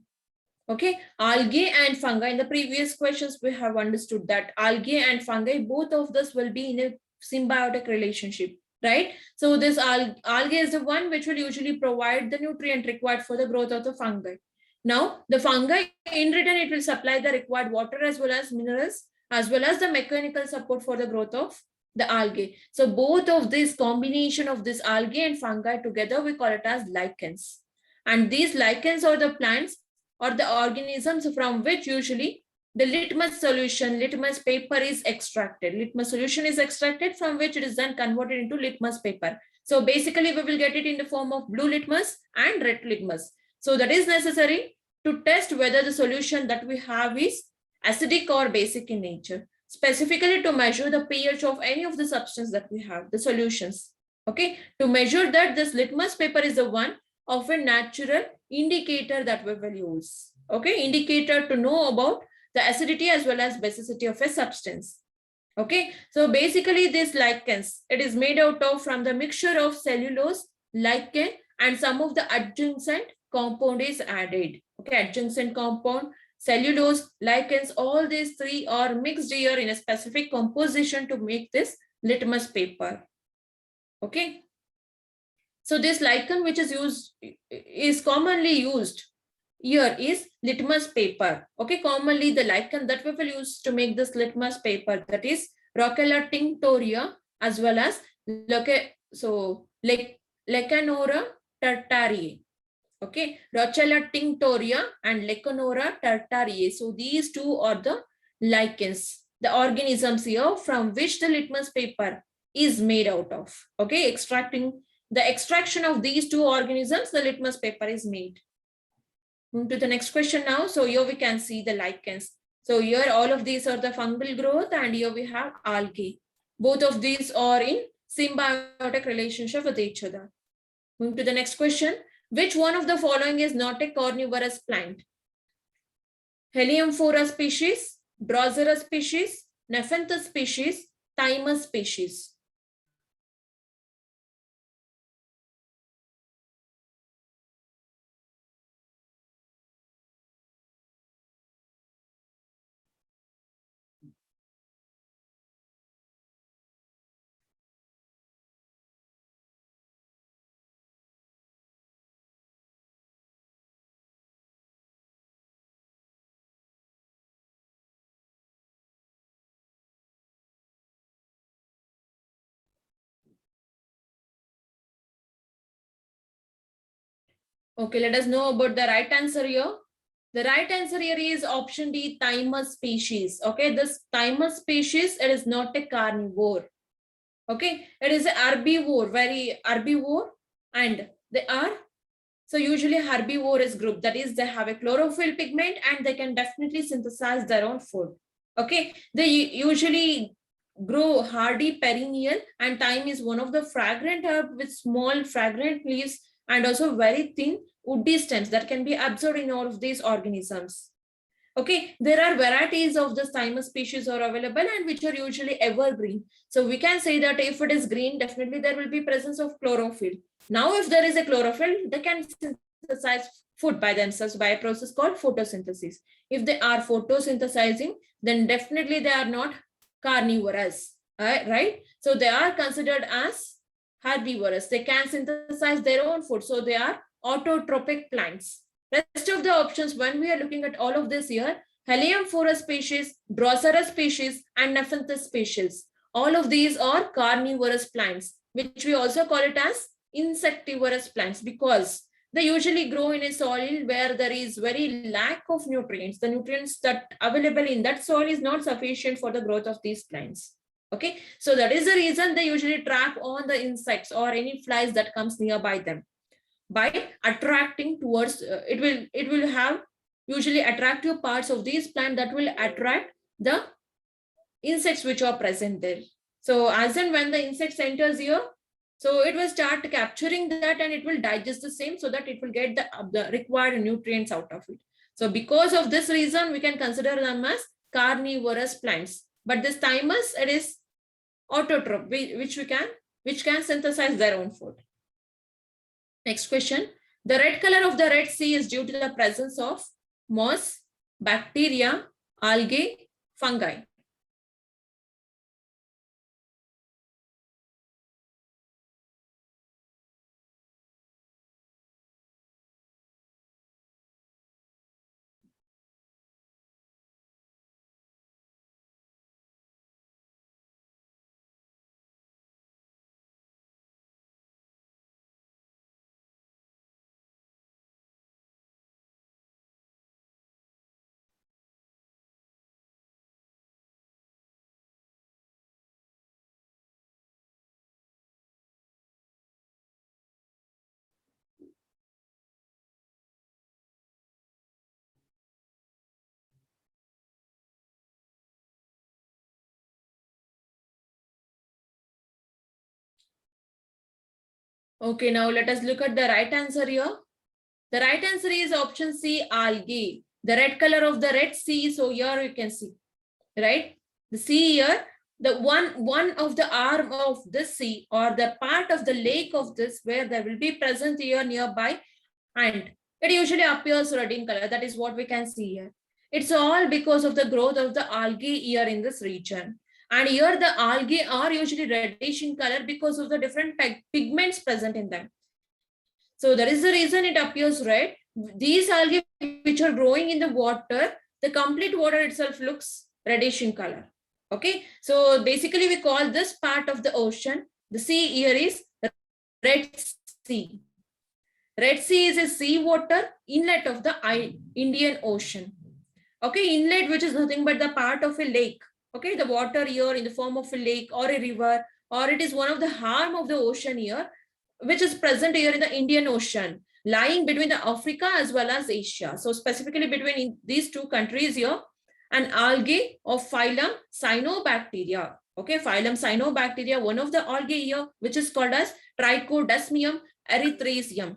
Okay, algae and fungi. In the previous questions, we have understood that algae and fungi, both of this will be in a symbiotic relationship, right? So this algae is the one which will usually provide the nutrient required for the growth of the fungi. Now, the fungi, in return, it will supply the required water as well as minerals, as well as the mechanical support for the growth of the algae. So both of this combination of this algae and fungi together, we call it as lichens. And these lichens are the plants or the organisms from which usually the litmus solution, litmus paper is extracted. Litmus solution is extracted from which it is then converted into litmus paper. So basically we will get it in the form of blue litmus and red litmus. So that is necessary to test whether the solution that we have is acidic or basic in nature, specifically to measure the pH of any of the substance that we have, the solutions. Okay, to measure that, this litmus paper is the one of a natural indicator that we will use. Okay, indicator to know about the acidity as well as basicity of a substance. Okay, so basically this lichens, it is made out of from the mixture of cellulose, lichen, and some of the adjacent compound is added. Okay, adjacent compound, cellulose, lichens, all these three are mixed here in a specific composition to make this litmus paper. Okay, so this lichen which is commonly used here is litmus paper. Okay, commonly the lichen that we will use to make this litmus paper, that is Rochella tinctoria as well as Lecanora tartariae. Okay, Rochella tinctoria and Lecanora tartariae. So these two are the lichens, the organisms here from which the litmus paper is made out of. Okay, the extraction of these two organisms, the litmus paper is made. Move to the next question now. So here we can see the lichens. So here all of these are the fungal growth, and here we have algae. Both of these are in symbiotic relationship with each other. Move to the next question. Which one of the following is not a carnivorous plant? Helianthera species, Drosera species, Nepenthes species, Thymus species. Okay, let us know about the right answer here. The right answer here is option D, Thymus species. Okay, this Thymus species, it is not a carnivore. Okay, it is an herbivore, very herbivore, and they are, so usually herbivore is group, that is they have a chlorophyll pigment and they can definitely synthesize their own food. Okay, they usually grow hardy perennial, and thyme is one of the fragrant herb with small fragrant leaves and also very thin woody stems that can be absorbed in all of these organisms. Okay, there are varieties of the thymus species are available and which are usually evergreen. So we can say that if it is green, definitely there will be presence of chlorophyll. Now, if there is a chlorophyll, they can synthesize food by themselves by a process called photosynthesis. If they are photosynthesizing, then definitely they are not carnivorous, right? So they are considered as herbivorous. They can synthesize their own food. So they are autotrophic plants. Rest of the options, when we are looking at all of this here, Helianthera species, Drosera species, and Nepenthes species. All of these are carnivorous plants, which we also call it as insectivorous plants because they usually grow in a soil where there is very lack of nutrients. The nutrients that available in that soil is not sufficient for the growth of these plants. Okay, so that is the reason they usually trap on the insects or any flies that comes nearby them by attracting towards it will have usually attractive parts of these plant that will attract the insects which are present there. So as and when the insects enters here, so it will start capturing that and it will digest the same so that it will get the required nutrients out of it. So because of this reason, we can consider them as carnivorous plants. But this thymus, it is autotroph, which can synthesize their own food. Next question. The red color of the Red Sea is due to the presence of moss, bacteria, algae, fungi. Okay, now let us look at the right answer here. The right answer is option C, algae. The red color of the Red Sea. So here you can see, right? The sea here, the one of the arm of this sea or the part of the lake of this where there will be present here nearby, and it usually appears red in color. That is what we can see here. It's all because of the growth of the algae here in this region. And here the algae are usually reddish in color because of the different pigments present in them. So that is the reason it appears red. These algae which are growing in the water, the complete water itself looks reddish in color. Okay, so basically we call this part of the ocean, the sea here is Red Sea. Red Sea is a seawater inlet of the Indian Ocean. Okay, inlet which is nothing but the part of a lake. Okay, the water here in the form of a lake or a river, or it is one of the arm of the ocean here, which is present here in the Indian Ocean, lying between the Africa as well as Asia. So specifically between these two countries here, an algae of phylum Cyanobacteria. Okay, phylum Cyanobacteria, one of the algae here, which is called as Trichodesmium erythraceum.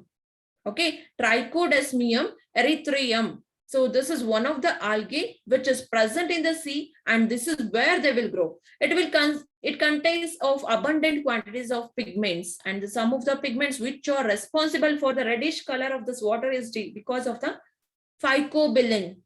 Okay, Trichodesmium erythraeum. So this is one of the algae which is present in the sea, and this is where they will grow. It contains of abundant quantities of pigments, and the some of the pigments which are responsible for the reddish color of this water is because of the phycobilin.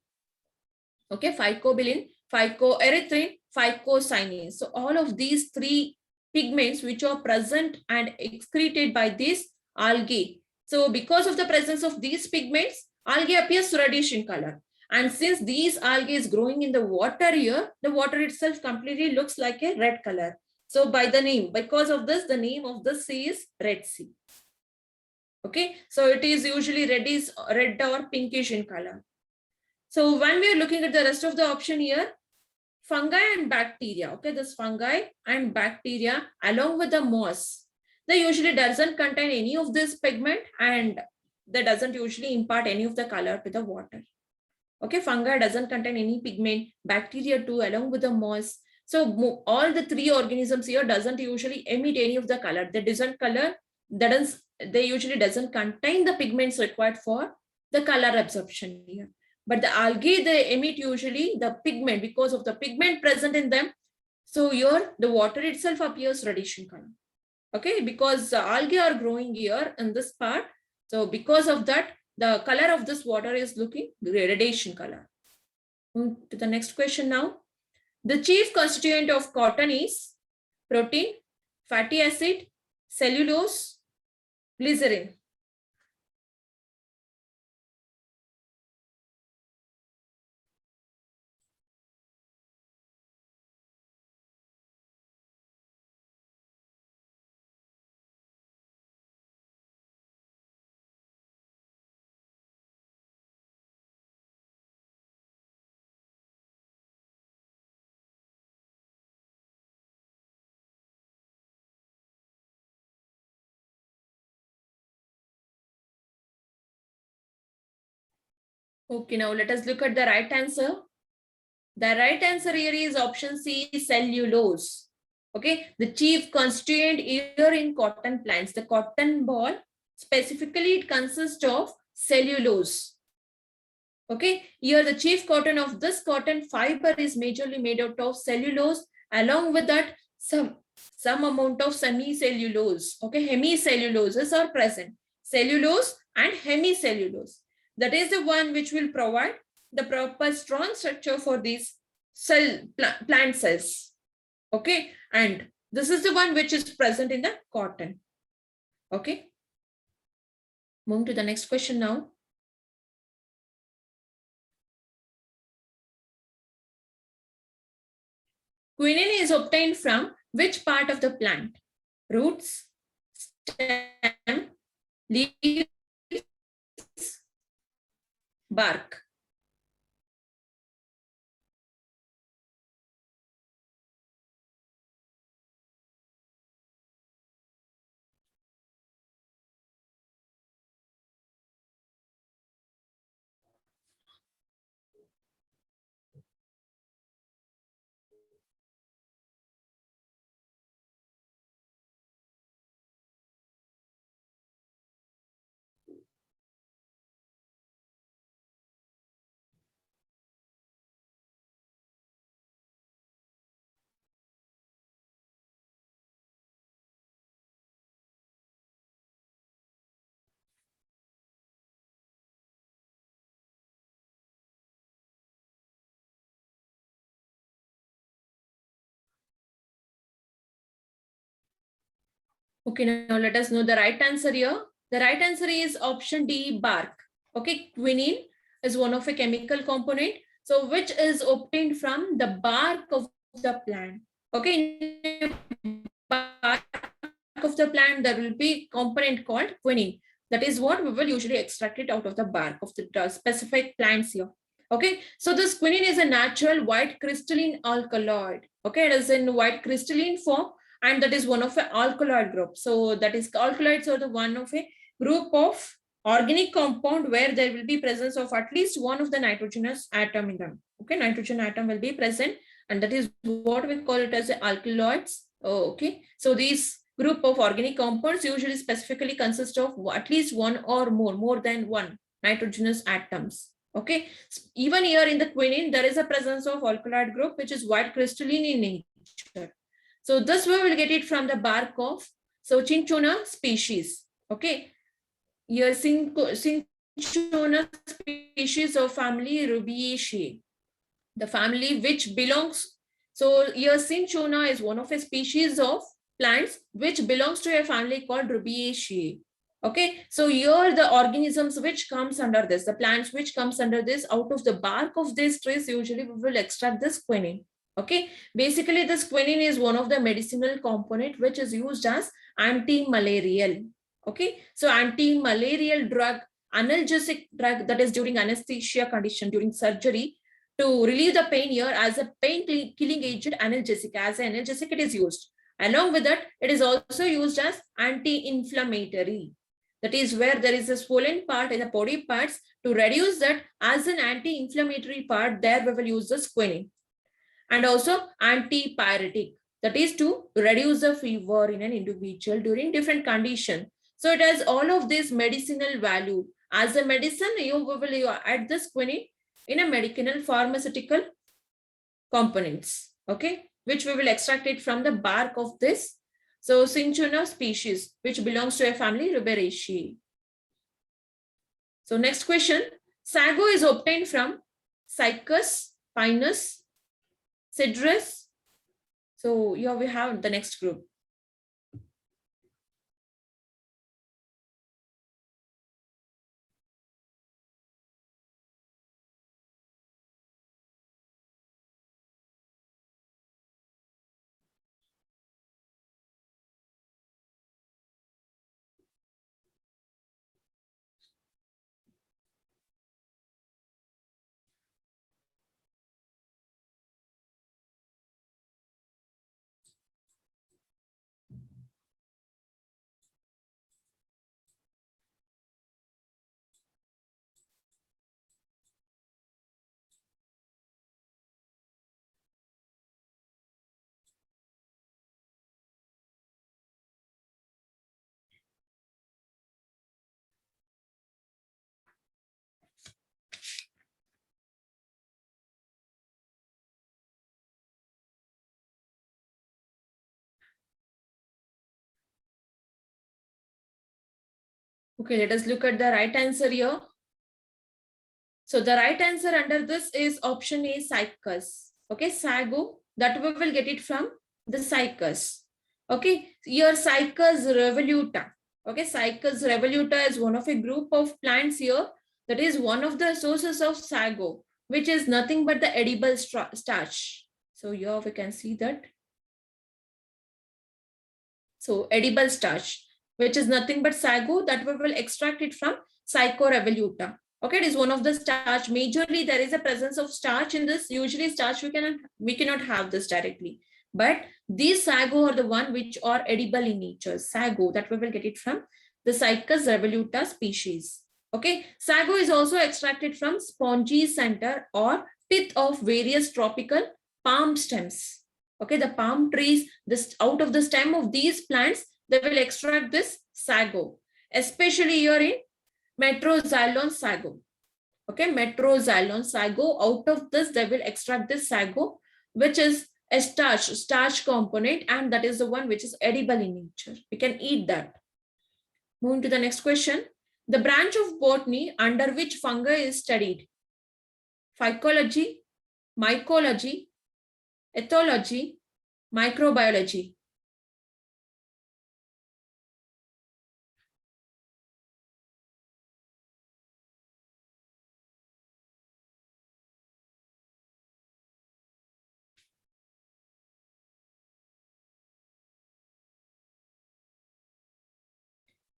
Okay, phycobilin, phycoerythrin, phycocyanin. So all of these three pigments which are present and excreted by this algae. So because of the presence of these pigments, algae appears reddish in color. And since these algae is growing in the water here, the water itself completely looks like a red color. So by the name, because of this, the name of the sea is Red Sea. Okay, so it is usually reddish, red or pinkish in color. So when we are looking at the rest of the option here, fungi and bacteria, okay, this fungi and bacteria along with the moss, they usually doesn't contain any of this pigment, and that doesn't usually impart any of the color to the water. Okay, fungi doesn't contain any pigment, bacteria too along with the moss. So all the three organisms here doesn't usually emit any of the color. They doesn't color, they usually doesn't contain the pigments required for the color absorption here. But the algae, they emit usually the pigment because of the pigment present in them. So here the water itself appears reddish in color. Okay, because algae are growing here in this part. So because of that, the color of this water is looking reddish in color. To the next question now. The chief constituent of cotton is protein, fatty acid, cellulose, glycerin. Okay, now let us look at the right answer. The right answer here is option C, cellulose. Okay, the chief constituent here in cotton plants, the cotton ball, specifically it consists of cellulose. Okay, here the chief cotton of this cotton fiber is majorly made out of cellulose. Along with that, some amount of semicellulose. Okay, hemicelluloses are present. Cellulose and hemicellulose. That is the one which will provide the proper strong structure for these plant cells. Okay, and this is the one which is present in the cotton. Okay, moving to the next question now. Quinine is obtained from which part of the plant? Roots, stem, leaves, bark. Okay, now let us know the right answer here. The right answer is option D, bark. Okay, quinine is one of a chemical component, so which is obtained from the bark of the plant. Okay, in bark of the plant, there will be component called quinine. That is what we will usually extract it out of the bark of the specific plants here. Okay, so this quinine is a natural white crystalline alkaloid. Okay, it is in white crystalline form, and that is one of the alkaloid group. So that is alkaloids are the one of a group of organic compound where there will be presence of at least one of the nitrogenous atom in them. Okay, nitrogen atom will be present, and that is what we call it as alkaloids. Oh, okay, so these group of organic compounds usually specifically consist of at least one or more than one nitrogenous atoms. Okay, even here in the quinine, there is a presence of alkaloid group which is white crystalline in nature. So this we will get it from the bark of Cinchona species. Okay, here Cinchona species of family Rubiaceae, the family which belongs. So here Cinchona is one of a species of plants which belongs to a family called Rubiaceae. Okay, so here the organisms which comes under this, the plants which comes under this, out of the bark of this trees, usually we will extract this quinine. Okay, basically this quinine is one of the medicinal component which is used as anti-malarial. Okay, so anti-malarial drug, analgesic drug, that is during anesthesia condition, during surgery, to relieve the pain here as a pain killing agent, analgesic. As an analgesic, it is used. Along with that, it is also used as anti-inflammatory. That is where there is a swollen part in the body parts, to reduce that as an anti-inflammatory part, there we will use the quinine. And also antipyretic, that is to reduce the fever in an individual during different condition. So it has all of this medicinal value. As a medicine, you will add this quinine in a medicinal pharmaceutical components, okay, which we will extract it from the bark of this Cinchona species, which belongs to a family Rubiaceae. So next question, sago is obtained from Cycas, Pinus, Cedrus. So here we have the next group. Okay, let us look at the right answer here. So the right answer under this is option A, Cycas. Okay, sago, that we will get it from the Cycas. Okay, here Cycas revoluta. Okay, Cycas revoluta is one of a group of plants here. That is one of the sources of sago, which is nothing but the edible starch. So here we can see that. So edible starch, which is nothing but sago, that we will extract it from Psycho revoluta. Okay, it is one of the starch. Majorly, there is a presence of starch in this. Usually, starch we cannot have this directly. But these sago are the one which are edible in nature. Sago, that we will get it from the Cycas revoluta species. Okay, sago is also extracted from spongy center or tip of various tropical palm stems. Okay, the palm trees, this out of the stem of these plants, they will extract this sago, especially here in metroxylon sago. Okay, metroxylon sago, out of this they will extract this sago, which is a starch component, and that is the one which is edible in nature. We can eat that. Moving to the next question. The branch of botany under which fungi is studied: phycology, mycology, ethology, microbiology.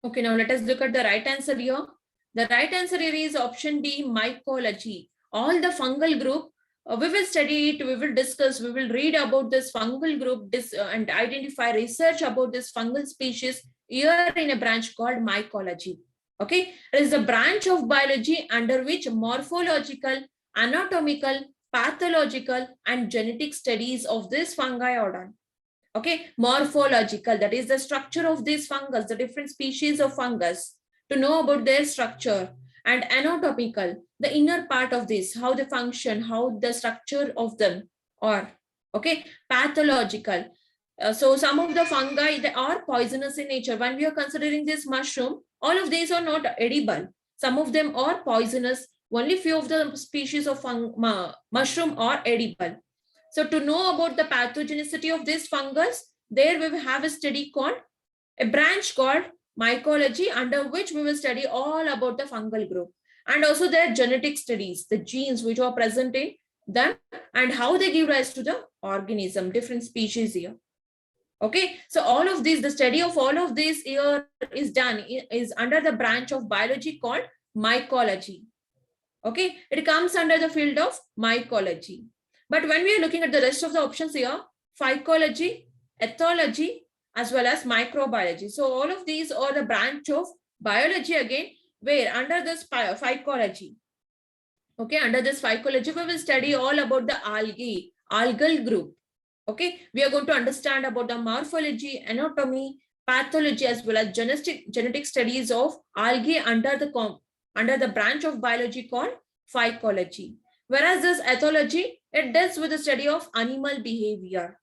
Okay, now let us look at the right answer here. The right answer here is option B, mycology. All the fungal group, we will study it, we will discuss, we will read about this fungal group and identify research about this fungal species here in a branch called mycology. Okay, it is a branch of biology under which morphological, anatomical, pathological, and genetic studies of this fungi are done. Okay, morphological, that is the structure of these fungus, the different species of fungus, to know about their structure. And anatomical, the inner part of this, how they function, how the structure of them are. Okay, pathological. So some of the fungi, they are poisonous in nature. When we are considering this mushroom, all of these are not edible. Some of them are poisonous. Only few of the species of mushroom are edible. So to know about the pathogenicity of this fungus, there we will have a study called, a branch called mycology, under which we will study all about the fungal group and also their genetic studies, the genes which are present in them and how they give rise to the organism, different species here. Okay, so all of this, the study of all of this here is done, is under the branch of biology called mycology. Okay, it comes under the field of mycology. But when we are looking at the rest of the options here, phycology, ethology, as well as microbiology. So all of these are the branch of biology again, where under this phycology. Okay, under this phycology, we will study all about the algae, algal group. Okay, we are going to understand about the morphology, anatomy, pathology, as well as genetic studies of algae under the branch of biology called phycology. Whereas this ethology, it deals with the study of animal behavior.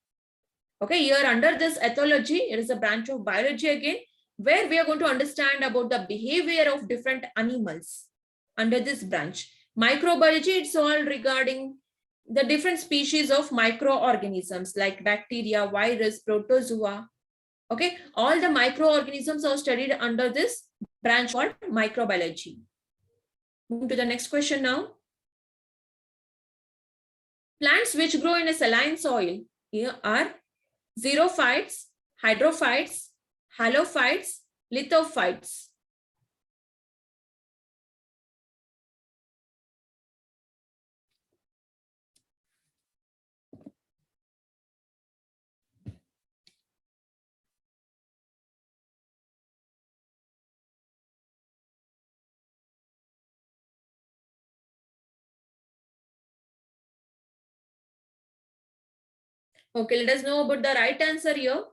Okay, here under this ethology, it is a branch of biology again, where we are going to understand about the behavior of different animals under this branch. Microbiology, it's all regarding the different species of microorganisms like bacteria, virus, protozoa. Okay, all the microorganisms are studied under this branch called microbiology. Moving to the next question now. Plants which grow in a saline soil here are xerophytes, hydrophytes, halophytes, lithophytes. Okay, let us know about the right answer here.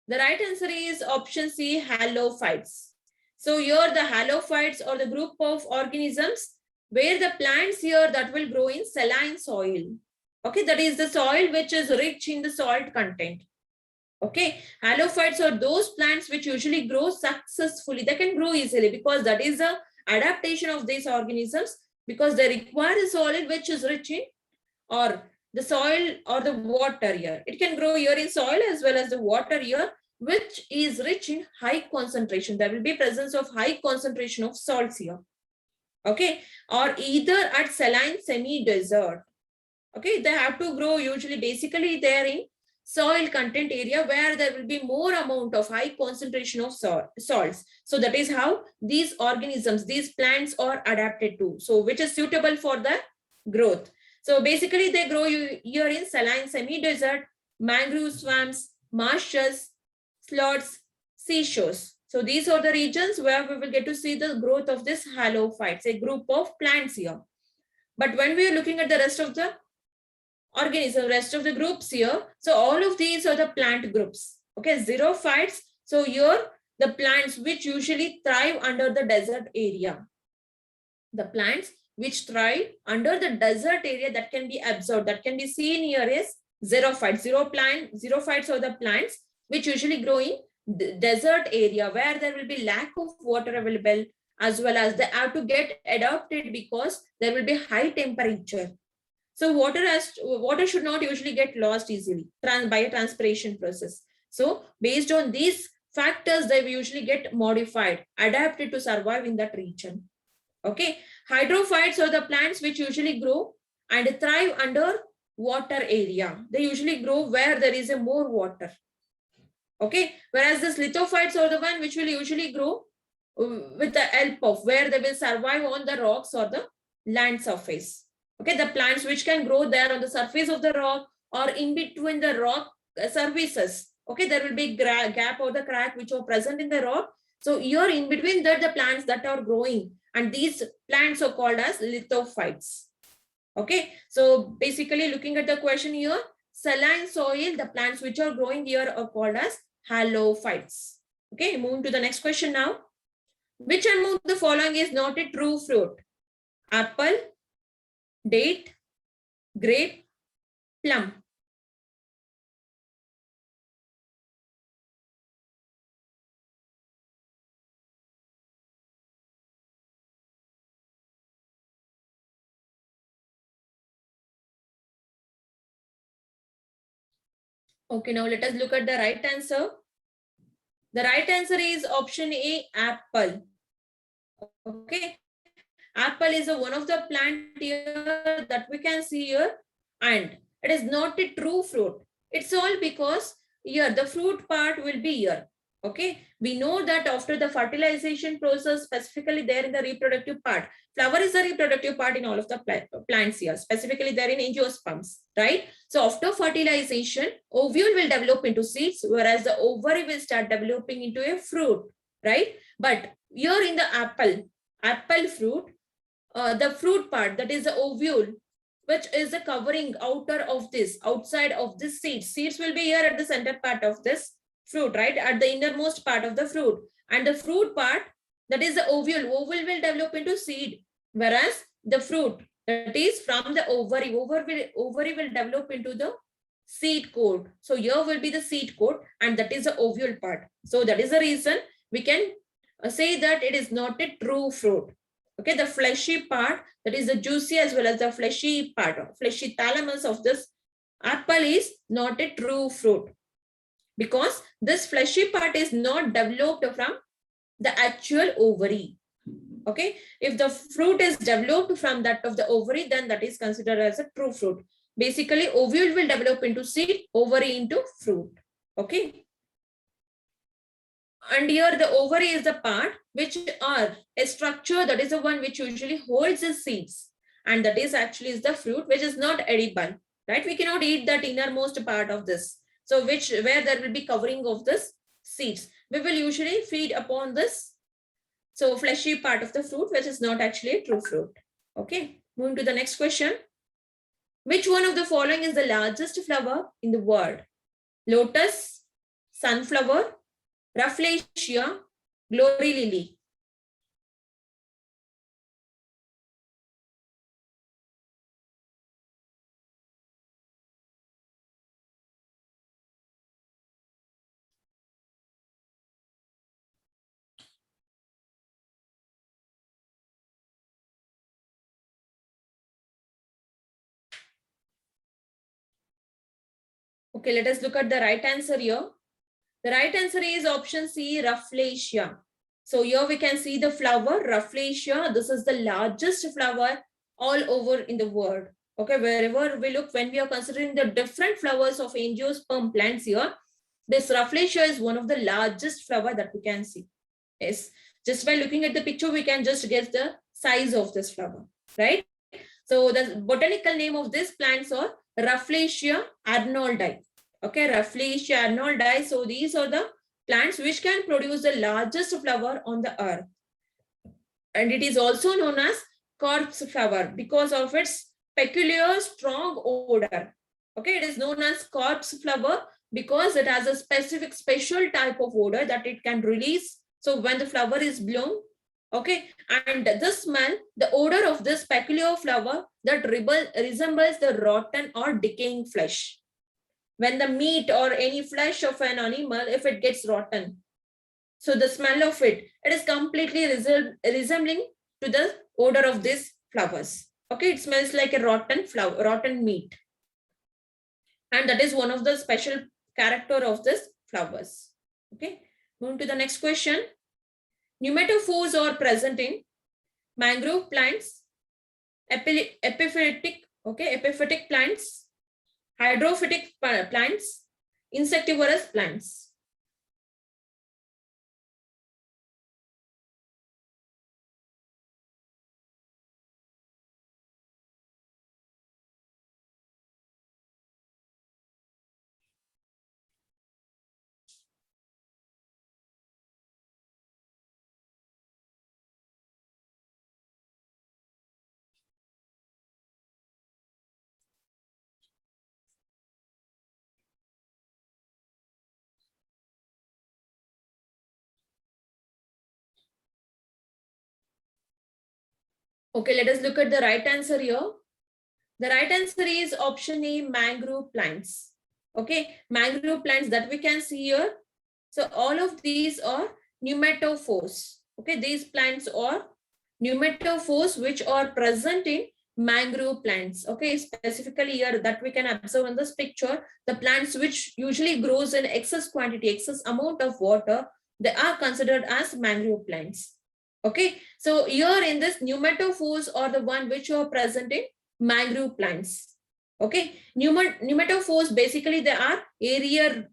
The right answer is option C, halophytes. So here the halophytes are the group of organisms where the plants here that will grow in saline soil. Okay, that is the soil which is rich in the salt content. Okay, halophytes are those plants which usually grow successfully. They can grow easily because that is the adaptation of these organisms, because they require a soil which is rich in, or the soil or the water here. It can grow here in soil as well as the water here, which is rich in high concentration. There will be presence of high concentration of salts here. Okay, or either at saline semi-desert. Okay, they have to grow usually, basically they are in soil content area where there will be more amount of high concentration of salts. So that is how these organisms, these plants are adapted to. So which is suitable for the growth. So basically they grow here in saline semi-desert, mangrove swamps, marshes, slots, seashores. So these are the regions where we will get to see the growth of this halophytes, a group of plants here. But when we are looking at the rest of the organism, rest of the groups here, so all of these are the plant groups. Okay, xerophytes. So here the plants which usually thrive under the desert area. The plants which thrive under the desert area that can be observed, that can be seen here is xerophytes. Xerophytes are the plants which usually grow in desert area where there will be lack of water available, as well as they have to get adapted because there will be high temperature. So water should not usually get lost easily by a transpiration process. So based on these factors, they usually get modified, adapted to survive in that region. Okay, hydrophytes are the plants which usually grow and thrive under water area. They usually grow where there is a more water. Okay, whereas the lithophytes are the one which will usually grow with the help of where they will survive on the rocks or the land surface. Okay, the plants which can grow there on the surface of the rock or in between the rock surfaces. Okay, there will be gap or the crack which are present in the rock. So here in between that the plants that are growing, and these plants are called as lithophytes. Okay, so basically looking at the question here, saline soil, the plants which are growing here are called as halophytes. Okay, moving to the next question now. Which among the following is not a true fruit? Apple, date, grape, plum. Okay, now let us look at the right answer. The right answer is option A, apple. Okay, apple is one of the plant here that we can see here, and it is not a true fruit. It's all because here the fruit part will be here. Okay, we know that after the fertilization process, specifically there in the reproductive part, flower is the reproductive part in all of the plants here, specifically there in angiosperms, right? So after fertilization, ovule will develop into seeds, whereas the ovary will start developing into a fruit, right? But here in the apple fruit, the fruit part, that is the ovule, which is the covering outside of this seeds will be here at the center part of this fruit, right, at the innermost part of the fruit, and the fruit part, that is the ovule will develop into seed, whereas the fruit, that is from the ovary will develop into the seed coat. So here will be the seed coat, and that is the ovule part. So that is the reason we can say that it is not a true fruit. Okay, the fleshy part, that is the juicy as well as the fleshy part, fleshy thalamus of this apple is not a true fruit, because this fleshy part is not developed from the actual ovary. Okay, if the fruit is developed from that of the ovary, then that is considered as a true fruit. Basically, ovule will develop into seed, ovary into fruit. Okay, and here the ovary is the part which are a structure, that is the one which usually holds the seeds, and that is actually is the fruit which is not edible, right? We cannot eat that innermost part of this. So where there will be covering of this seeds, we will usually feed upon this so fleshy part of the fruit, which is not actually a true fruit. Okay, moving to the next question. Which one of the following is the largest flower in the world? Lotus, sunflower, Rafflesia, glory lily. Okay, let us look at the right answer here. The right answer is option C, Rafflesia. So here we can see the flower, Rafflesia. This is the largest flower all over in the world. Okay, wherever we look, when we are considering the different flowers of angiosperm plants here, this Rafflesia is one of the largest flower that we can see. Yes, just by looking at the picture, we can just guess the size of this flower, right? So the botanical name of this plants are Rafflesia arnoldi. Okay, Rafflesia arnoldi. So these are the plants which can produce the largest flower on the earth. And it is also known as corpse flower because of its peculiar strong odor. Okay, it is known as corpse flower because it has a special type of odor that it can release. So when the flower is blown, okay, and the smell, the odor of this peculiar flower that resembles the rotten or decaying flesh. When the meat or any flesh of an animal, if it gets rotten, so the smell of it is completely resembling to the odor of these flowers. Okay, it smells like a rotten meat. And that is one of the special character of this flowers. Okay, moving to the next question. Pneumatophores are present in mangrove plants, epiphytic plants, hydrophytic plants, insectivorous plants. Okay, let us look at the right answer here. The right answer is option A, mangrove plants. Okay, mangrove plants that we can see here. So all of these are pneumatophores. Okay, these plants are pneumatophores which are present in mangrove plants. Okay, specifically here that we can observe in this picture, the plants which usually grows in excess quantity, excess amount of water, they are considered as mangrove plants. Okay, so here in this pneumatophores are the one which are present in mangrove plants. Okay, pneumatophores basically they are aerial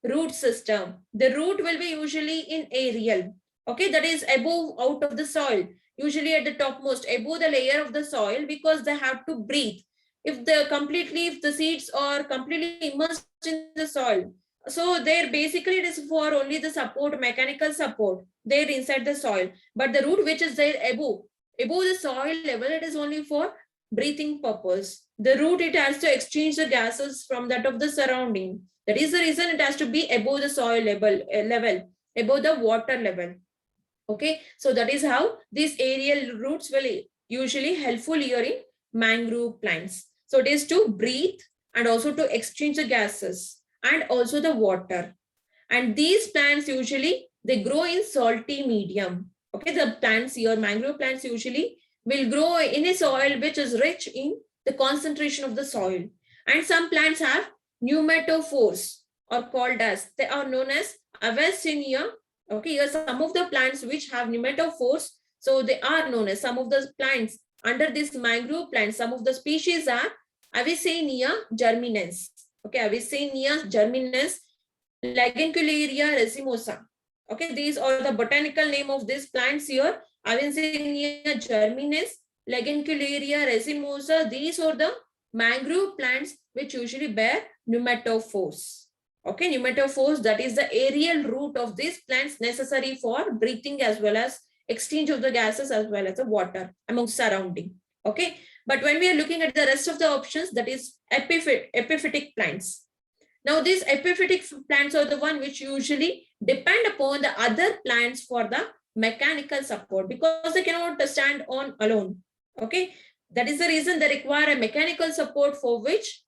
root system. The root will be usually in aerial. Okay, that is above out of the soil, usually at the topmost, above the layer of the soil, because they have to breathe. If the seeds are completely immersed in the soil, so there basically it is for only the support, mechanical support there inside the soil. But the root which is there above the soil level, it is only for breathing purpose. The root, it has to exchange the gases from that of the surrounding. That is the reason it has to be above the soil level, above the water level. Okay, so that is how these aerial roots will usually helpful here in mangrove plants. So it is to breathe and also to exchange the gases and also the water. And these plants usually they grow in salty medium. Okay, the plants here, mangrove plants usually will grow in a soil which is rich in the concentration of the soil. And some plants have pneumatophores or called as, they are known as Avicennia. Okay, here some of the plants which have pneumatophores, so they are known as some of the plants under this mangrove plant, some of the species are Avicennia germinans. Okay, Avicennia germinans, Lagencularia racemosa. Okay, these are the botanical name of these plants here. Avicennia germinans, Lagencularia racemosa. These are the mangrove plants which usually bear pneumatophores. Okay, pneumatophores, that is the aerial root of these plants necessary for breathing as well as exchange of the gases as well as the water among surrounding. Okay, but when we are looking at the rest of the options, that is epiphytic plants. Now, these epiphytic plants are the one which usually depend upon the other plants for the mechanical support because they cannot stand on alone. Okay, that is the reason they require a mechanical support, for which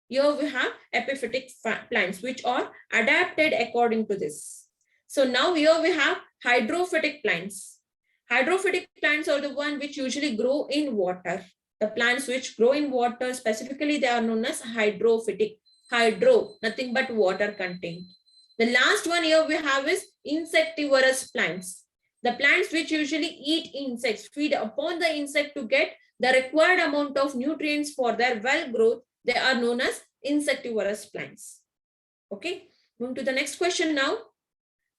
here we have epiphytic plants which are adapted according to this. So now here we have hydrophytic plants. Hydrophytic plants are the one which usually grow in water. The plants which grow in water, specifically they are known as hydrophytic. Hydro, nothing but water content. The last one here we have is insectivorous plants. The plants which usually eat insects, feed upon the insect to get the required amount of nutrients for their well growth, they are known as insectivorous plants. Okay, moving to the next question now.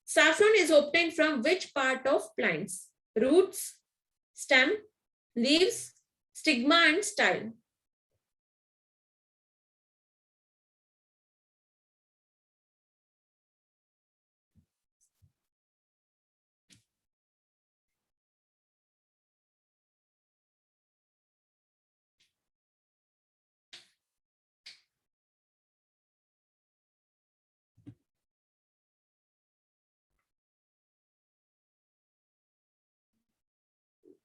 Saffron is obtained from which part of plants? Roots, stem, leaves, stigma and style.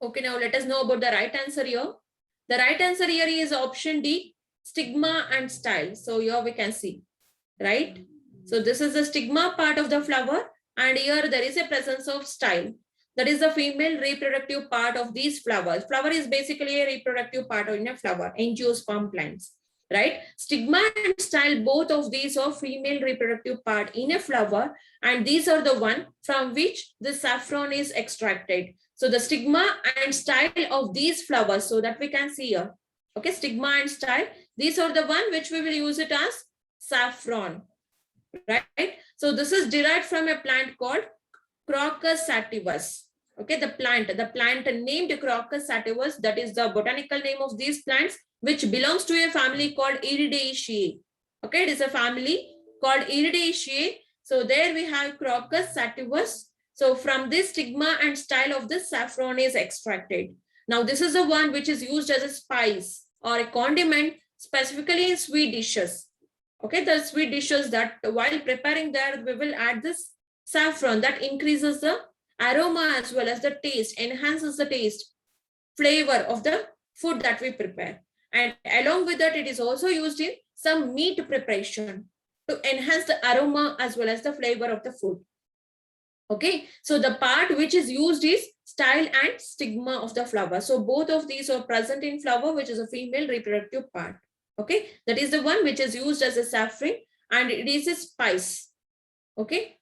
Okay, now let us know about the right answer here. The right answer here is option D, stigma and style. So here we can see, right? So this is the stigma part of the flower, and here there is a presence of style. That is the female reproductive part of these flowers. Flower is basically a reproductive part in a flower, angiosperm plants, right? Stigma and style, both of these are female reproductive part in a flower, and these are the one from which the saffron is extracted. So the stigma and style of these flowers, so that we can see here. Okay, stigma and style, these are the one which we will use it as saffron, right? So this is derived from a plant called Crocus sativus. Okay, the plant named Crocus sativus, that is the botanical name of these plants, which belongs to a family called Iridaceae. Okay, it is a family called Iridaceae. So there we have Crocus sativus. So from this stigma and style of this saffron is extracted. Now this is the one which is used as a spice or a condiment, specifically in sweet dishes. Okay, the sweet dishes that while preparing there, we will add this saffron that increases the aroma as well as the taste, enhances the taste. flavor of the food that we prepare. And along with that, it is also used in some meat preparation to enhance the aroma as well as the flavor of the food. Okay, so the part which is used is style and stigma of the flower. So both of these are present in flower, which is a female reproductive part. Okay, that is the one which is used as a saffron and it is a spice. Okay.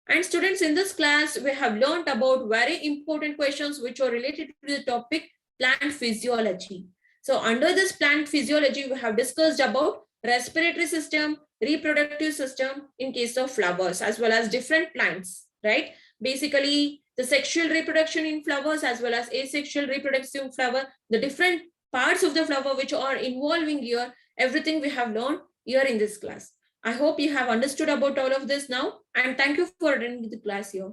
And students, in this class, we have learned about very important questions which are related to the topic plant physiology. So under this plant physiology, we have discussed about respiratory system, reproductive system in case of flowers, as well as different plants, right? Basically, the sexual reproduction in flowers as well as asexual reproduction in flower, the different parts of the flower which are involving here, everything we have learned here in this class. I hope you have understood about all of this now, and thank you for attending the class here.